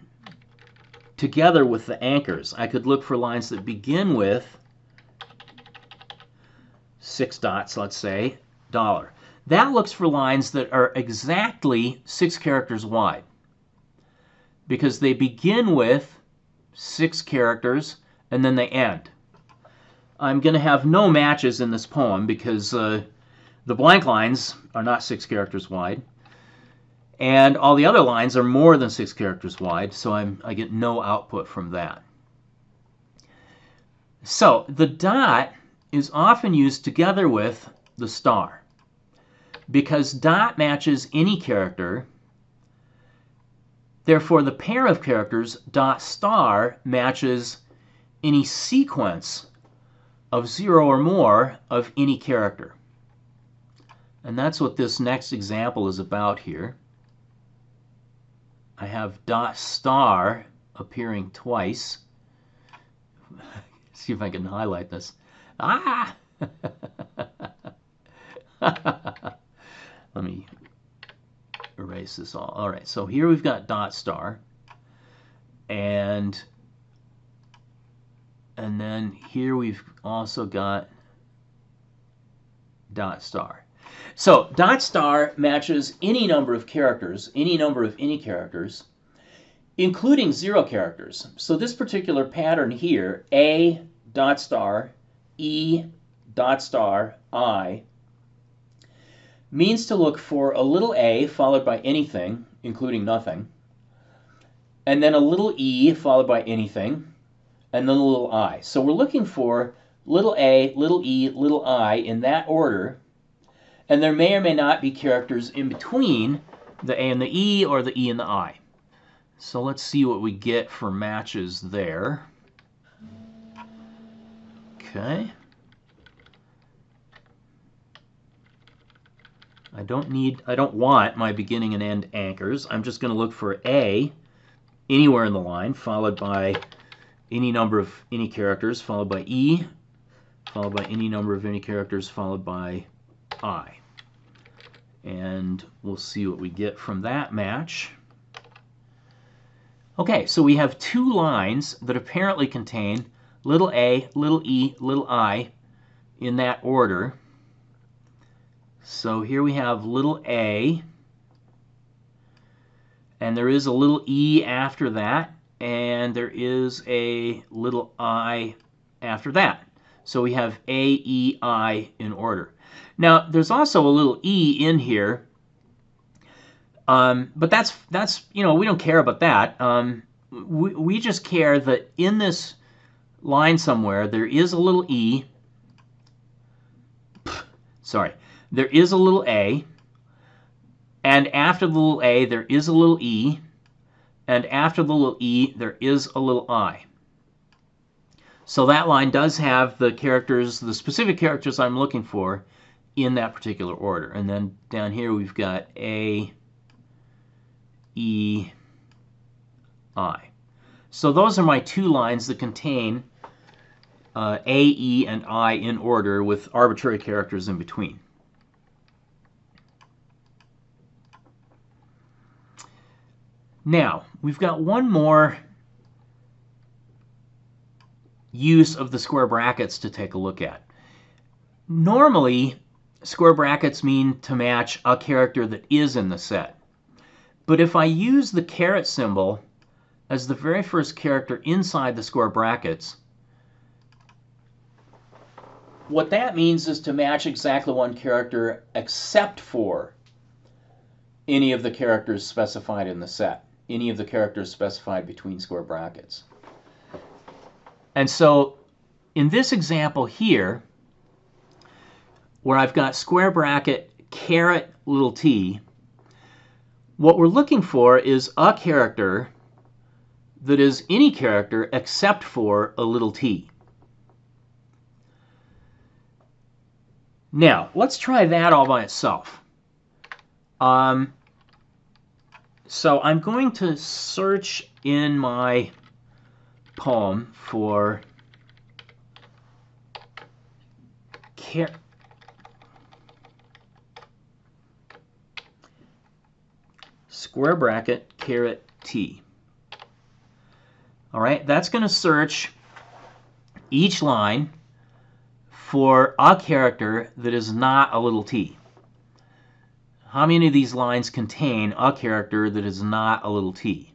together with the anchors. I could look for lines that begin with 6 dots, let's say, $. That looks for lines that are exactly 6 characters wide because they begin with 6 characters and then they end. I'm going to have no matches in this poem because the blank lines are not 6 characters wide, and all the other lines are more than 6 characters wide, so I get no output from that. So the dot is often used together with the star because dot matches any character. Therefore, the pair of characters dot star matches any sequence of 0 or more of any character. And that's what this next example is about here. I have dot star appearing twice. See if I can highlight this. Ah! Let me erase this all. All right, so here we've got dot star. And then here we've also got dot star. So dot star matches any number of characters, any number of any characters, including 0 characters. So this particular pattern here, A dot star, E dot star, I, means to look for a little a followed by anything, including nothing, and then a little e followed by anything, and then a little I. So we're looking for little a, little e, little I in that order, and there may or may not be characters in between the a and the e or the e and the I. So let's see what we get for matches there. Okay. I don't want my beginning and end anchors. I'm just going to look for A anywhere in the line, followed by any number of any characters, followed by E, followed by any number of any characters, followed by I. And we'll see what we get from that match. Okay, so we have 2 lines that apparently contain little a, little e, little I in that order. So here we have little a, and there is a little e after that, and there is a little I after that. So we have A, E, I in order. Now, there's also a little e in here, but that's we don't care about that. We just care that in this line somewhere there is a little e. Sorry. There is a little a, and after the little a, there is a little e, and after the little e, there is a little I. So that line does have the characters, the specific characters I'm looking for in that particular order. And then down here we've got A, E, I. So those are my two lines that contain A, E, and I in order with arbitrary characters in between. Now, we've got one more use of the square brackets to take a look at. Normally, square brackets mean to match a character that is in the set. But if I use the caret symbol as the very first character inside the square brackets, what that means is to match exactly one character except for any of the characters specified in the set, any of the characters specified between square brackets. And so in this example here, where I've got square bracket caret little t, what we're looking for is a character that is any character except for a little t. Now, let's try that all by itself. So I'm going to search in my poem for square bracket caret t. All right, that's going to search each line for a character that is not a little t. How many of these lines contain a character that is not a little t?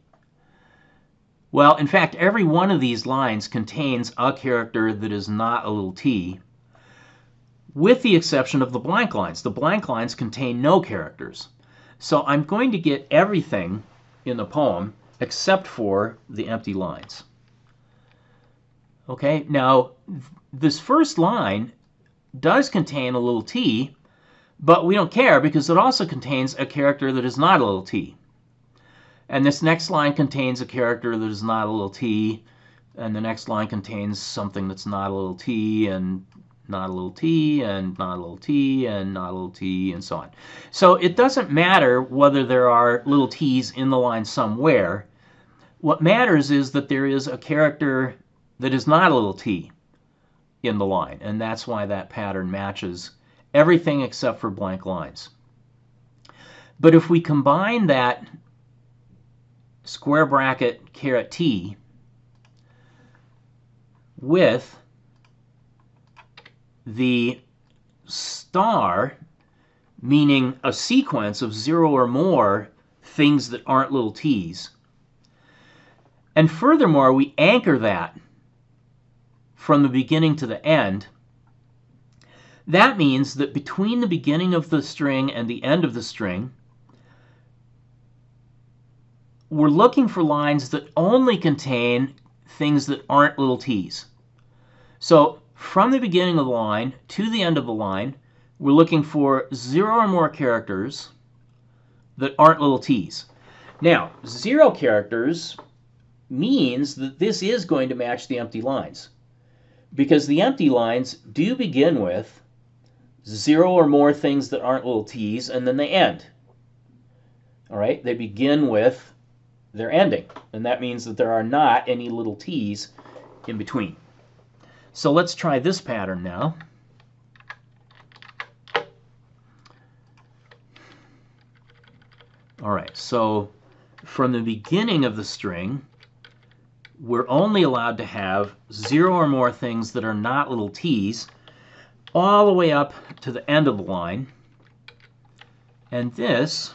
Well, in fact, every one of these lines contains a character that is not a little t, with the exception of the blank lines. The blank lines contain no characters. So I'm going to get everything in the poem except for the empty lines. Okay, now this first line does contain a little t, but we don't care because it also contains a character that is not a little t. And this next line contains a character that is not a little t, and the next line contains something that's not a little t, and not a little t, and not a little t, and not a little t, and so on. So it doesn't matter whether there are little t's in the line somewhere. What matters is that there is a character that is not a little t in the line, and that's why that pattern matches everything except for blank lines. But if we combine that square bracket caret t with the star, meaning a sequence of 0 or more things that aren't little t's, and furthermore we anchor that from the beginning to the end, that means that between the beginning of the string and the end of the string, we're looking for lines that only contain things that aren't little t's. So from the beginning of the line to the end of the line, we're looking for 0 or more characters that aren't little t's. Now, 0 characters means that this is going to match the empty lines, because the empty lines do begin with 0 or more things that aren't little t's, and then they end. All right, they begin with their ending, and that means that there are not any little t's in between. So let's try this pattern now. All right, so from the beginning of the string, we're only allowed to have 0 or more things that are not little t's, all the way up to the end of the line. And this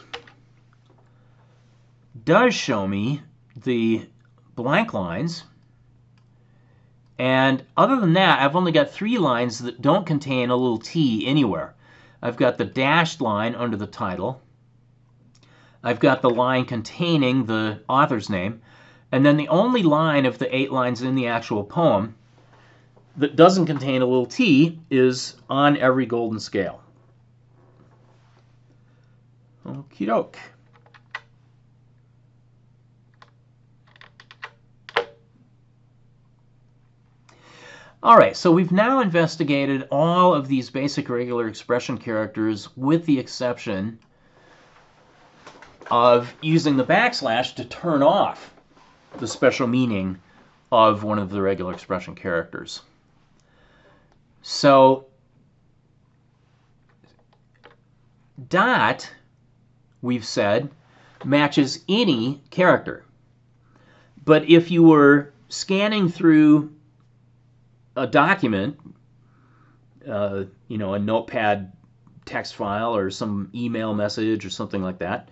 does show me the blank lines. And other than that, I've only got 3 lines that don't contain a little t anywhere. I've got the dashed line under the title. I've got the line containing the author's name. And then the only line of the 8 lines in the actual poem that doesn't contain a little t is on every golden scale. Okie doke. All right, so we've now investigated all of these basic irregular expression characters with the exception of using the backslash to turn off the special meaning of one of the regular expression characters. So dot, we've said, matches any character. But if you were scanning through a document, a notepad text file or some email message or something like that,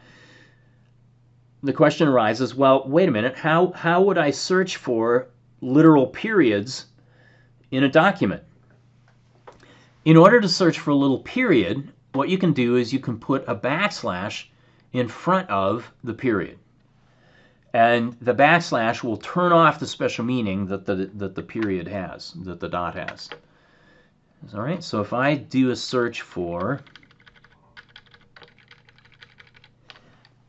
the question arises, well, wait a minute, how would I search for literal periods in a document? In order to search for a little period, what you can do is you can put a backslash in front of the period. And the backslash will turn off the special meaning that the period has, that the dot has. All right, so if I do a search for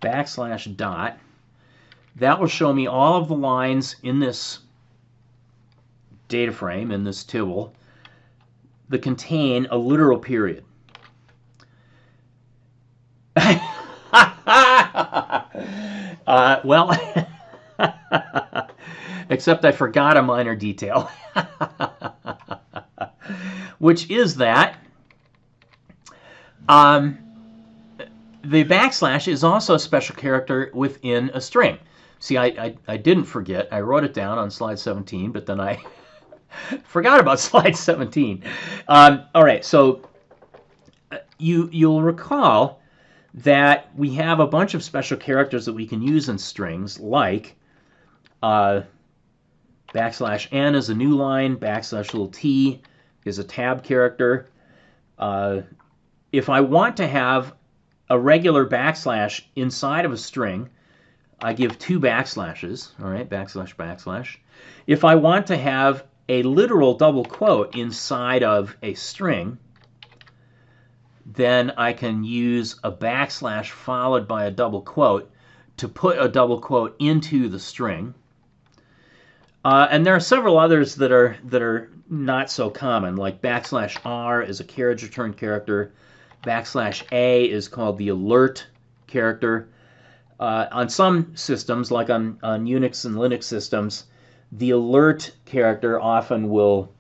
backslash dot, that will show me all of the lines in this data frame, in this tibble, that contain a literal period. Well, except I forgot a minor detail, which is that the backslash is also a special character within a string. See, I didn't forget. I wrote it down on slide 17, but then I forgot about slide 17. All right, so you'll recall that we have a bunch of special characters that we can use in strings, like backslash n is a new line, backslash little t is a tab character. If I want to have a regular backslash inside of a string, I give two backslashes, all right, backslash, backslash. If I want to have a literal double quote inside of a string, then I can use a backslash followed by a double quote to put a double quote into the string. And there are several others that are not so common, like backslash r is a carriage return character. Backslash a is called the alert character. On some systems, like on Unix and Linux systems, the alert character often will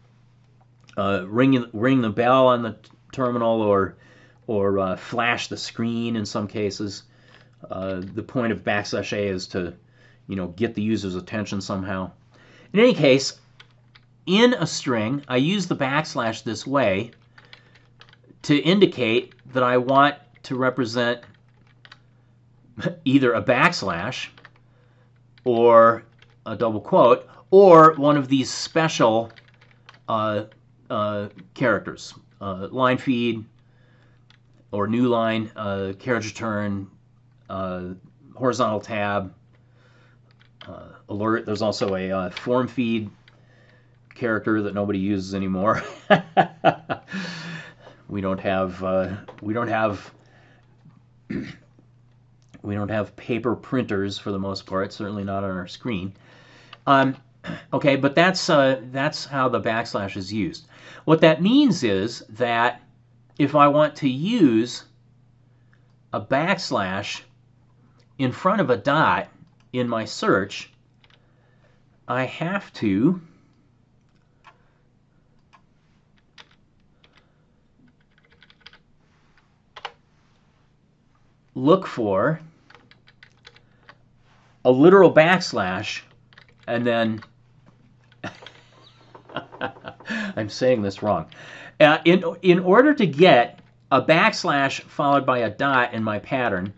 ring the bell on the terminal or flash the screen in some cases. The point of backslash a is to, get the user's attention somehow. In any case, in a string, I use the backslash this way to indicate that I want to represent either a backslash or a double quote or one of these special characters, line feed or new line, carriage return, horizontal tab, alert. There's also a form feed character that nobody uses anymore. We don't have paper printers for the most part. Certainly not on our screen. Okay, but that's how the backslash is used. What that means is that if I want to use a backslash in front of a dot in my search, I have to look for a literal backslash and then I'm saying this wrong. In order to get a backslash followed by a dot in my pattern,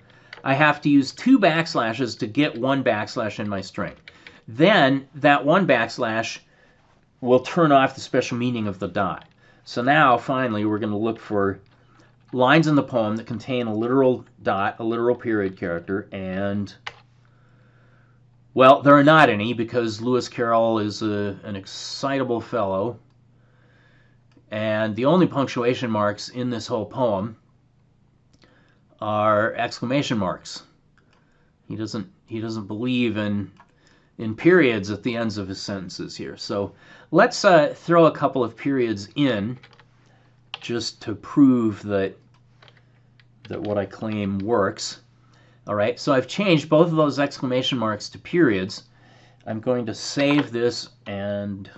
I have to use two backslashes to get one backslash in my string. Then that one backslash will turn off the special meaning of the dot. So now, finally, we're going to look for lines in the poem that contain a literal dot, a literal period character, and, well, there are not any because Lewis Carroll is an excitable fellow, and the only punctuation marks in this whole poem are exclamation marks. He doesn't believe in periods at the ends of his sentences here. So let's throw a couple of periods in just to prove that what I claim works. All right, so I've changed both of those exclamation marks to periods. I'm going to save this and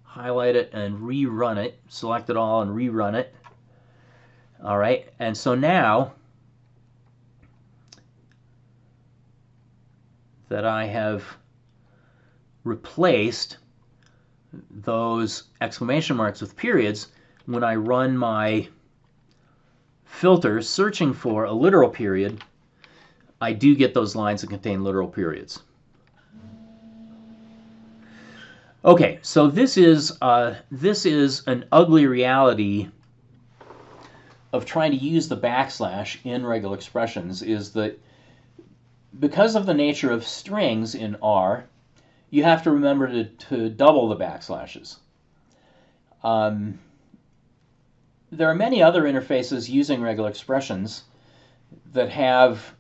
highlight it and rerun it, select it all and rerun it. All right, and so now that I have replaced those exclamation marks with periods, when I run my filter searching for a literal period, I do get those lines that contain literal periods. Okay, so this is an ugly reality of trying to use the backslash in regular expressions, is that because of the nature of strings in R, you have to remember to double the backslashes. There are many other interfaces using regular expressions that have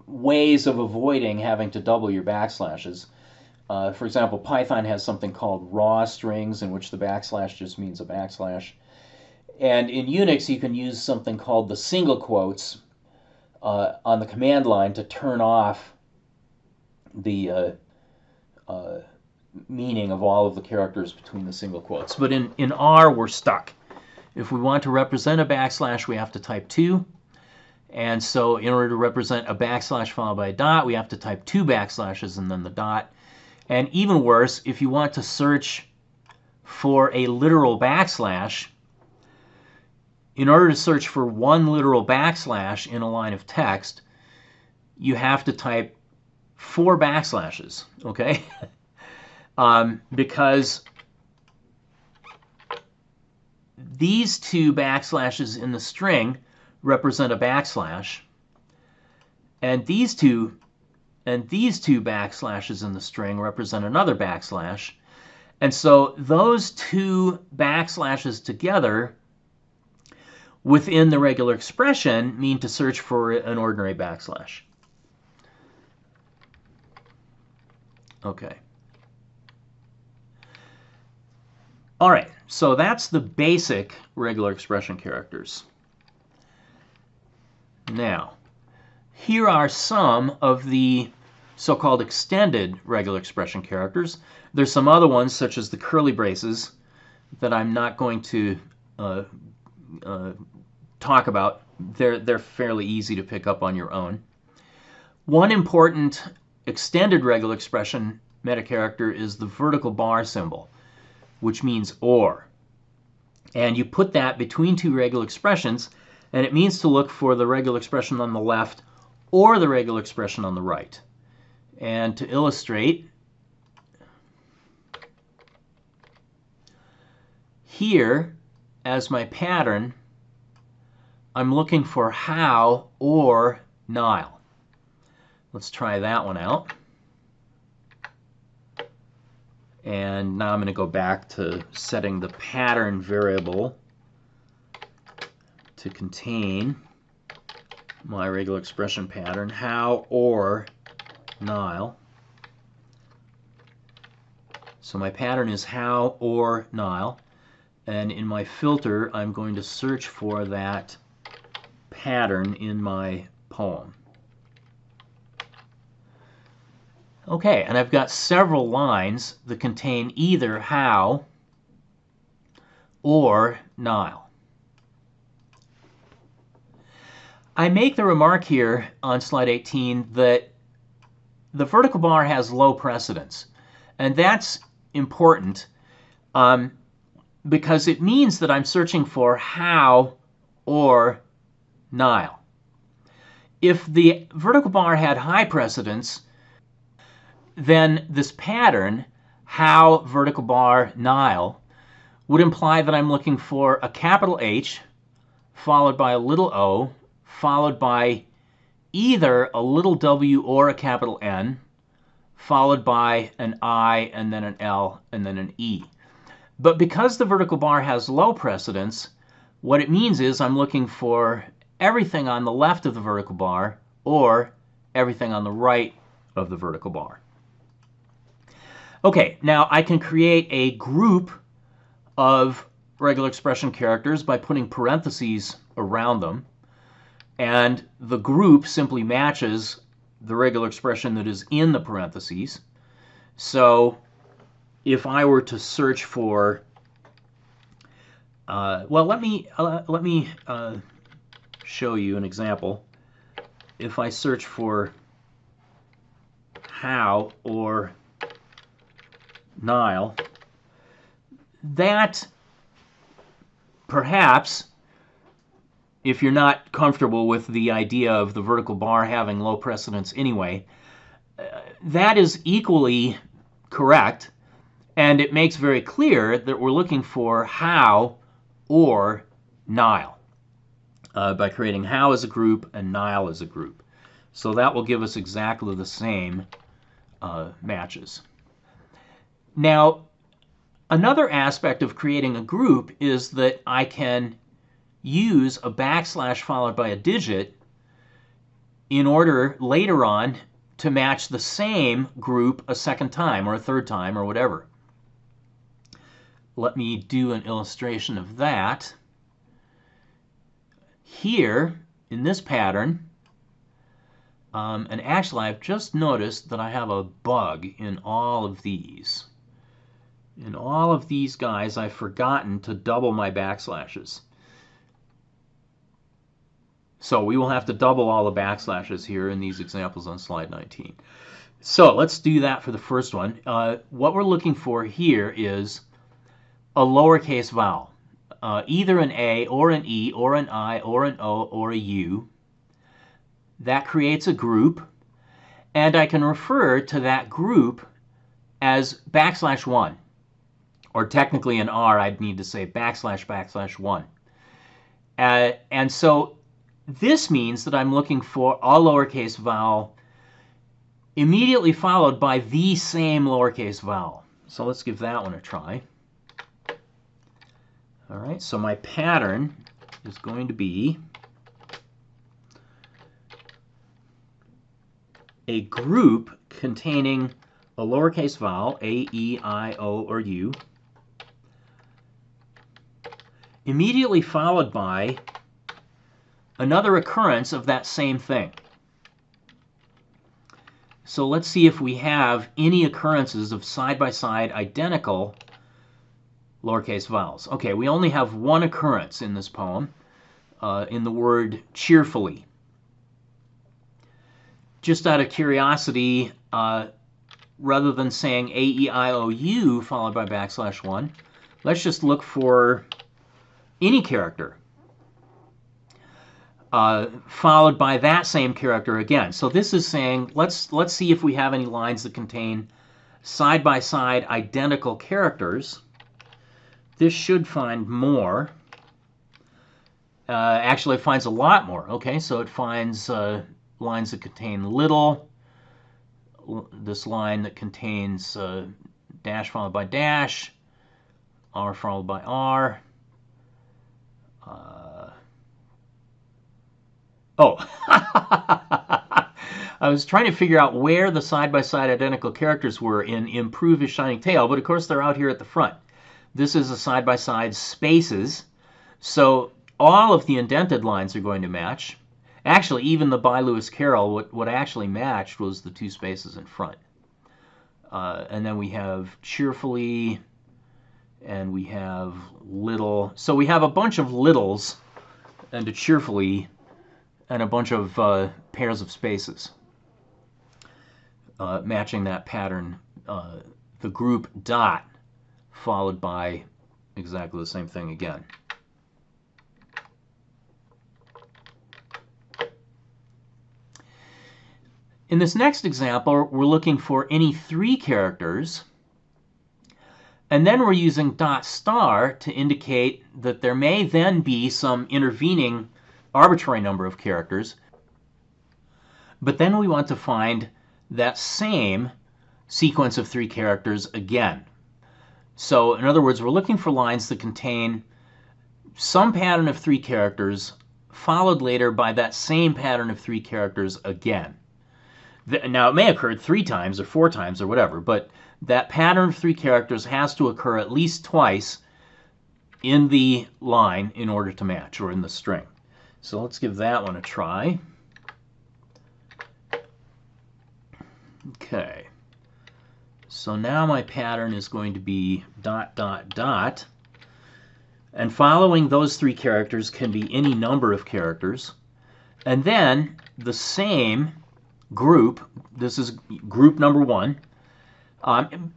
ways of avoiding having to double your backslashes. For example, Python has something called raw strings, in which the backslash just means a backslash. And in Unix, you can use something called the single quotes on the command line to turn off the meaning of all of the characters between the single quotes. But in R, we're stuck. If we want to represent a backslash, we have to type 2. And so in order to represent a backslash followed by a dot, we have to type 2 backslashes and then the dot. And even worse, if you want to search for a literal backslash, in order to search for one literal backslash in a line of text, you have to type 4 backslashes, okay? Because these 2 backslashes in the string represent a backslash, and these two backslashes in the string represent another backslash, and so those 2 backslashes together within the regular expression mean to search for an ordinary backslash. Okay. All right, so that's the basic regular expression characters. Now, here are some of the so-called extended regular expression characters. There's some other ones, such as the curly braces, that I'm not going to talk about. They're fairly easy to pick up on your own. One important extended regular expression metacharacter is the vertical bar symbol, which means or. And you put that between 2 regular expressions, and it means to look for the regular expression on the left or the regular expression on the right. And to illustrate, here, as my pattern, I'm looking for how or Nile. Let's try that one out. And now I'm going to go back to setting the pattern variable to contain my regular expression pattern, how or Nile. So my pattern is how or Nile, and in my filter I'm going to search for that pattern in my poem. Okay, and I've got several lines that contain either how or Nile. I make the remark here on slide 18 that the vertical bar has low precedence, and that's important because it means that I'm searching for how or Nile. If the vertical bar had high precedence, then this pattern, how vertical bar Nile, would imply that I'm looking for a capital H followed by a little o followed by either a little w or a capital N, followed by an I and then an L and then an E. But because the vertical bar has low precedence, what it means is I'm looking for everything on the left of the vertical bar or everything on the right of the vertical bar. Okay, now I can create a group of regular expression characters by putting parentheses around them, and the group simply matches the regular expression that is in the parentheses. So if I were to search for, well, let me show you an example. If I search for How or Nile, that perhaps, if you're not comfortable with the idea of the vertical bar having low precedence anyway, that is equally correct, and it makes very clear that we're looking for How or Nile by creating How as a group and Nile as a group. So that will give us exactly the same matches. Now, another aspect of creating a group is that I can use a backslash followed by a digit in order later on to match the same group a second time or a third time or whatever. Let me do an illustration of that. Here in this pattern, and actually I've just noticed that I have a bug in all of these. In all of these guys, I've forgotten to double my backslashes. So we will have to double all the backslashes here in these examples on slide 19. So let's do that for the first one. What we're looking for here is a lowercase vowel, either an A or an E or an I or an O or a U. That creates a group, and I can refer to that group as \1. Or technically in R, I'd need to say \1. And so this means that I'm looking for a lowercase vowel immediately followed by the same lowercase vowel. So let's give that one a try. All right, so my pattern is going to be a group containing a lowercase vowel, A, E, I, O, or U, immediately followed by another occurrence of that same thing. So let's see if we have any occurrences of side-by-side identical lowercase vowels. Okay, we only have one occurrence in this poem, in the word cheerfully. Just out of curiosity, rather than saying A-E-I-O-U followed by \1, let's just look for any character followed by that same character again. So this is saying, let's see if we have any lines that contain side-by-side identical characters. This should find more. Actually, it finds a lot more. Okay, so it finds lines that contain little, this line that contains dash followed by dash, R followed by R. Oh, I was trying to figure out where the side-by-side identical characters were in Improve His Shining Tail, but of course they're out here at the front. This is a side-by-side spaces, so all of the indented lines are going to match. Actually, even the by Lewis Carroll, what actually matched was the two spaces in front. And then we have cheerfully, and we have little. So we have a bunch of littles and a cheerfully, and a bunch of pairs of spaces matching that pattern, the group dot followed by exactly the same thing again. In this next example, we're looking for any three characters, and then we're using dot star to indicate that there may then be some intervening arbitrary number of characters, but then we want to find that same sequence of three characters again. So in other words, we're looking for lines that contain some pattern of three characters followed later by that same pattern of three characters again. Now, it may occur 3 times or 4 times or whatever, but that pattern of 3 characters has to occur at least twice in the line in order to match, or in the string. So let's give that one a try. Okay. So now my pattern is going to be dot, dot, dot. And following those three characters can be any number of characters. And then the same group, this is group number one.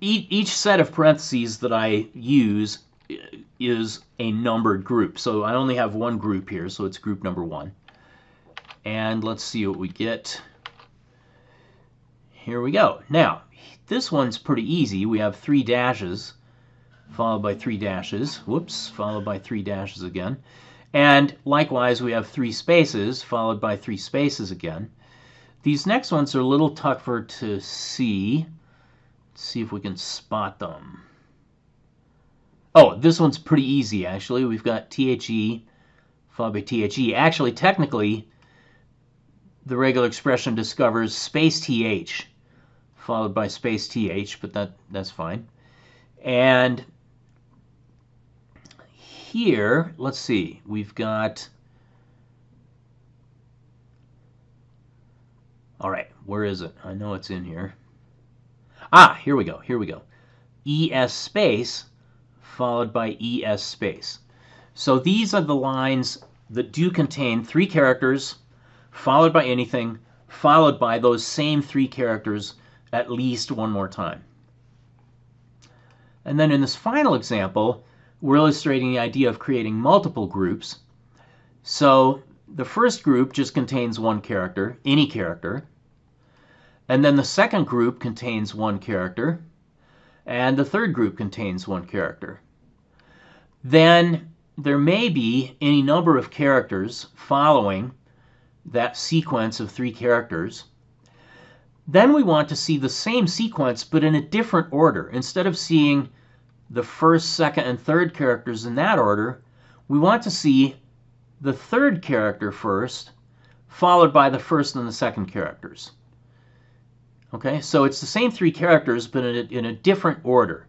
Each set of parentheses that I use is a numbered group. So I only have one group here, so it's group number one. And let's see what we get. Here we go. Now, this one's pretty easy. We have 3 dashes, followed by 3 dashes. Whoops, followed by 3 dashes again. And likewise, we have 3 spaces, followed by 3 spaces again. These next ones are a little tougher to see. Let's see if we can spot them. Oh, this one's pretty easy, actually. We've got THE followed by THE. Actually, technically, the regular expression discovers space TH followed by space TH, but that's fine. And here, let's see, we've got, all right, where is it? I know it's in here. Ah, here we go, here we go. ES space followed by ES space. So these are the lines that do contain 3 characters followed by anything, followed by those same 3 characters at least one more time. And then in this final example, we're illustrating the idea of creating multiple groups. So the first group just contains 1 character, any character. And then the second group contains 1 character. And the third group contains 1 character. Then there may be any number of characters following that sequence of 3 characters. Then we want to see the same sequence, but in a different order. Instead of seeing the first, second, and third characters in that order, we want to see the third character first, followed by the first and the second characters. Okay, so it's the same 3 characters, but in a different order.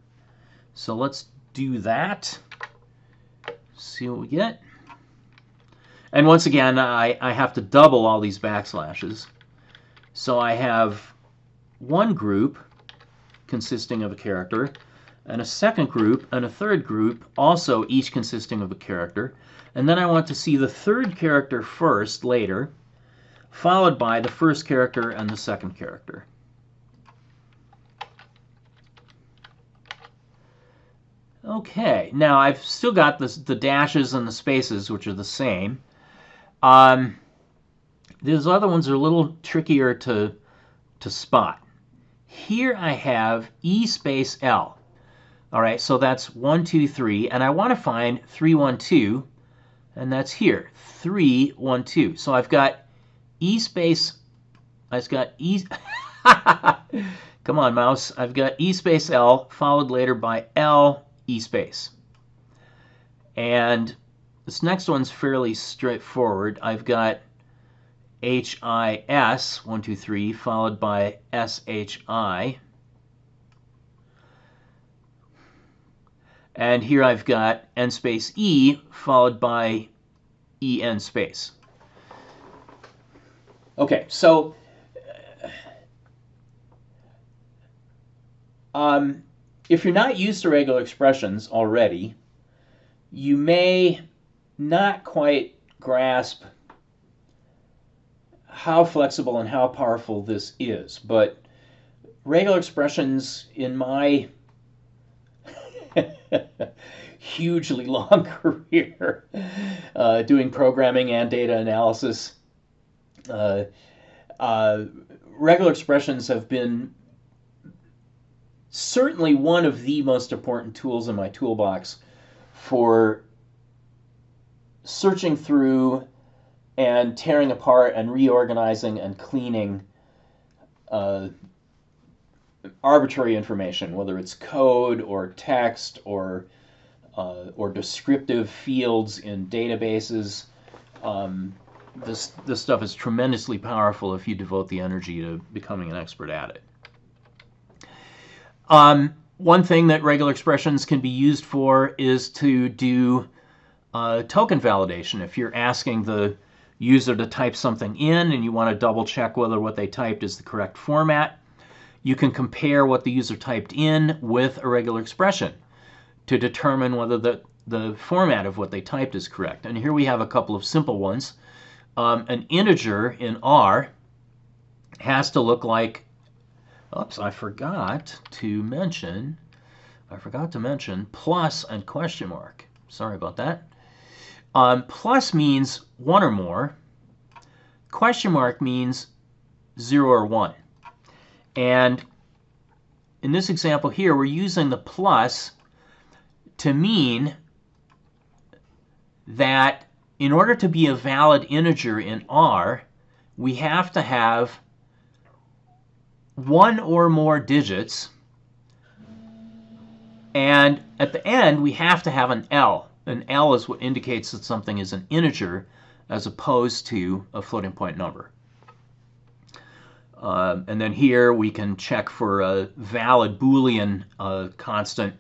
So let's do that. See what we get. And once again, I have to double all these backslashes. So I have one group consisting of a character, and a second group, and a third group, also each consisting of a character. And then I want to see the third character first later, followed by the first character and the second character. Okay, now I've still got the dashes and the spaces, which are the same. These other ones are a little trickier to spot. Here I have E space L. All right, so that's 1, 2, 3, and I want to find 3, 1, 2, and that's here, 3, 1, 2. So I've got E space, I've got E, come on mouse, I've got E space L, followed later by L, E space. And this next one's fairly straightforward. I've got HIS, 1, 2, 3, followed by SHI. And here I've got N space E, followed by EN space. Okay, so if you're not used to regular expressions already, you may not quite grasp how flexible and how powerful this is. But regular expressions, in my hugely long career doing programming and data analysis, regular expressions have been certainly one of the most important tools in my toolbox for searching through and tearing apart and reorganizing and cleaning arbitrary information, whether it's code or text or descriptive fields in databases. This stuff is tremendously powerful if you devote the energy to becoming an expert at it. One thing that regular expressions can be used for is to do token validation. If you're asking the user to type something in and you want to double check whether what they typed is the correct format, you can compare what the user typed in with a regular expression to determine whether the format of what they typed is correct. And here we have a couple of simple ones. An integer in R has to look like, oops, I forgot to mention plus and question mark. Sorry about that. Plus means 1 or more. Question mark means 0 or 1. And in this example here, we're using the plus to mean that in order to be a valid integer in R, we have to have 1 or more digits, and at the end we have to have an L. An L is what indicates that something is an integer as opposed to a floating point number. And then here we can check for a valid Boolean constant,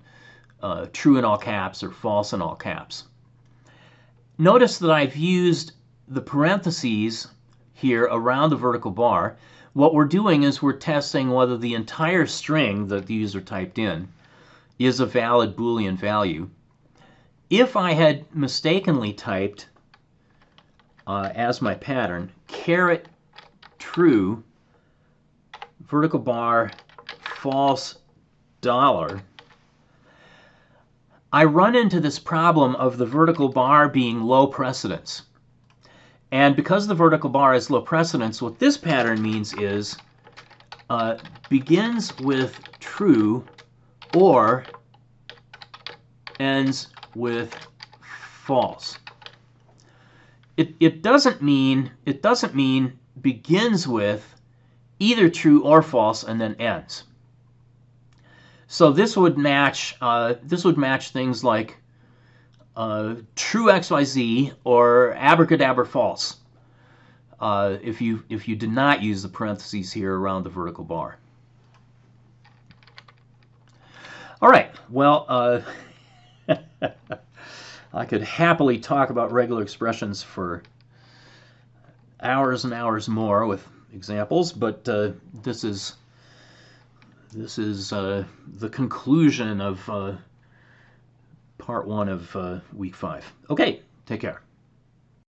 true in all caps or false in all caps. Notice that I've used the parentheses here around the vertical bar. What we're doing is we're testing whether the entire string that the user typed in is a valid Boolean value. If I had mistakenly typed as my pattern caret true vertical bar false $, I run into this problem of the vertical bar being low precedence. And because the vertical bar is low precedence, what this pattern means is begins with true or ends with false. It doesn't mean begins with either true or false and then ends. So this would match things like true XYZ or abracadabra false if you did not use the parentheses here around the vertical bar. All right, well, I could happily talk about regular expressions for hours and hours more with examples, but this is the conclusion of part 1 of week 5. Okay, take care.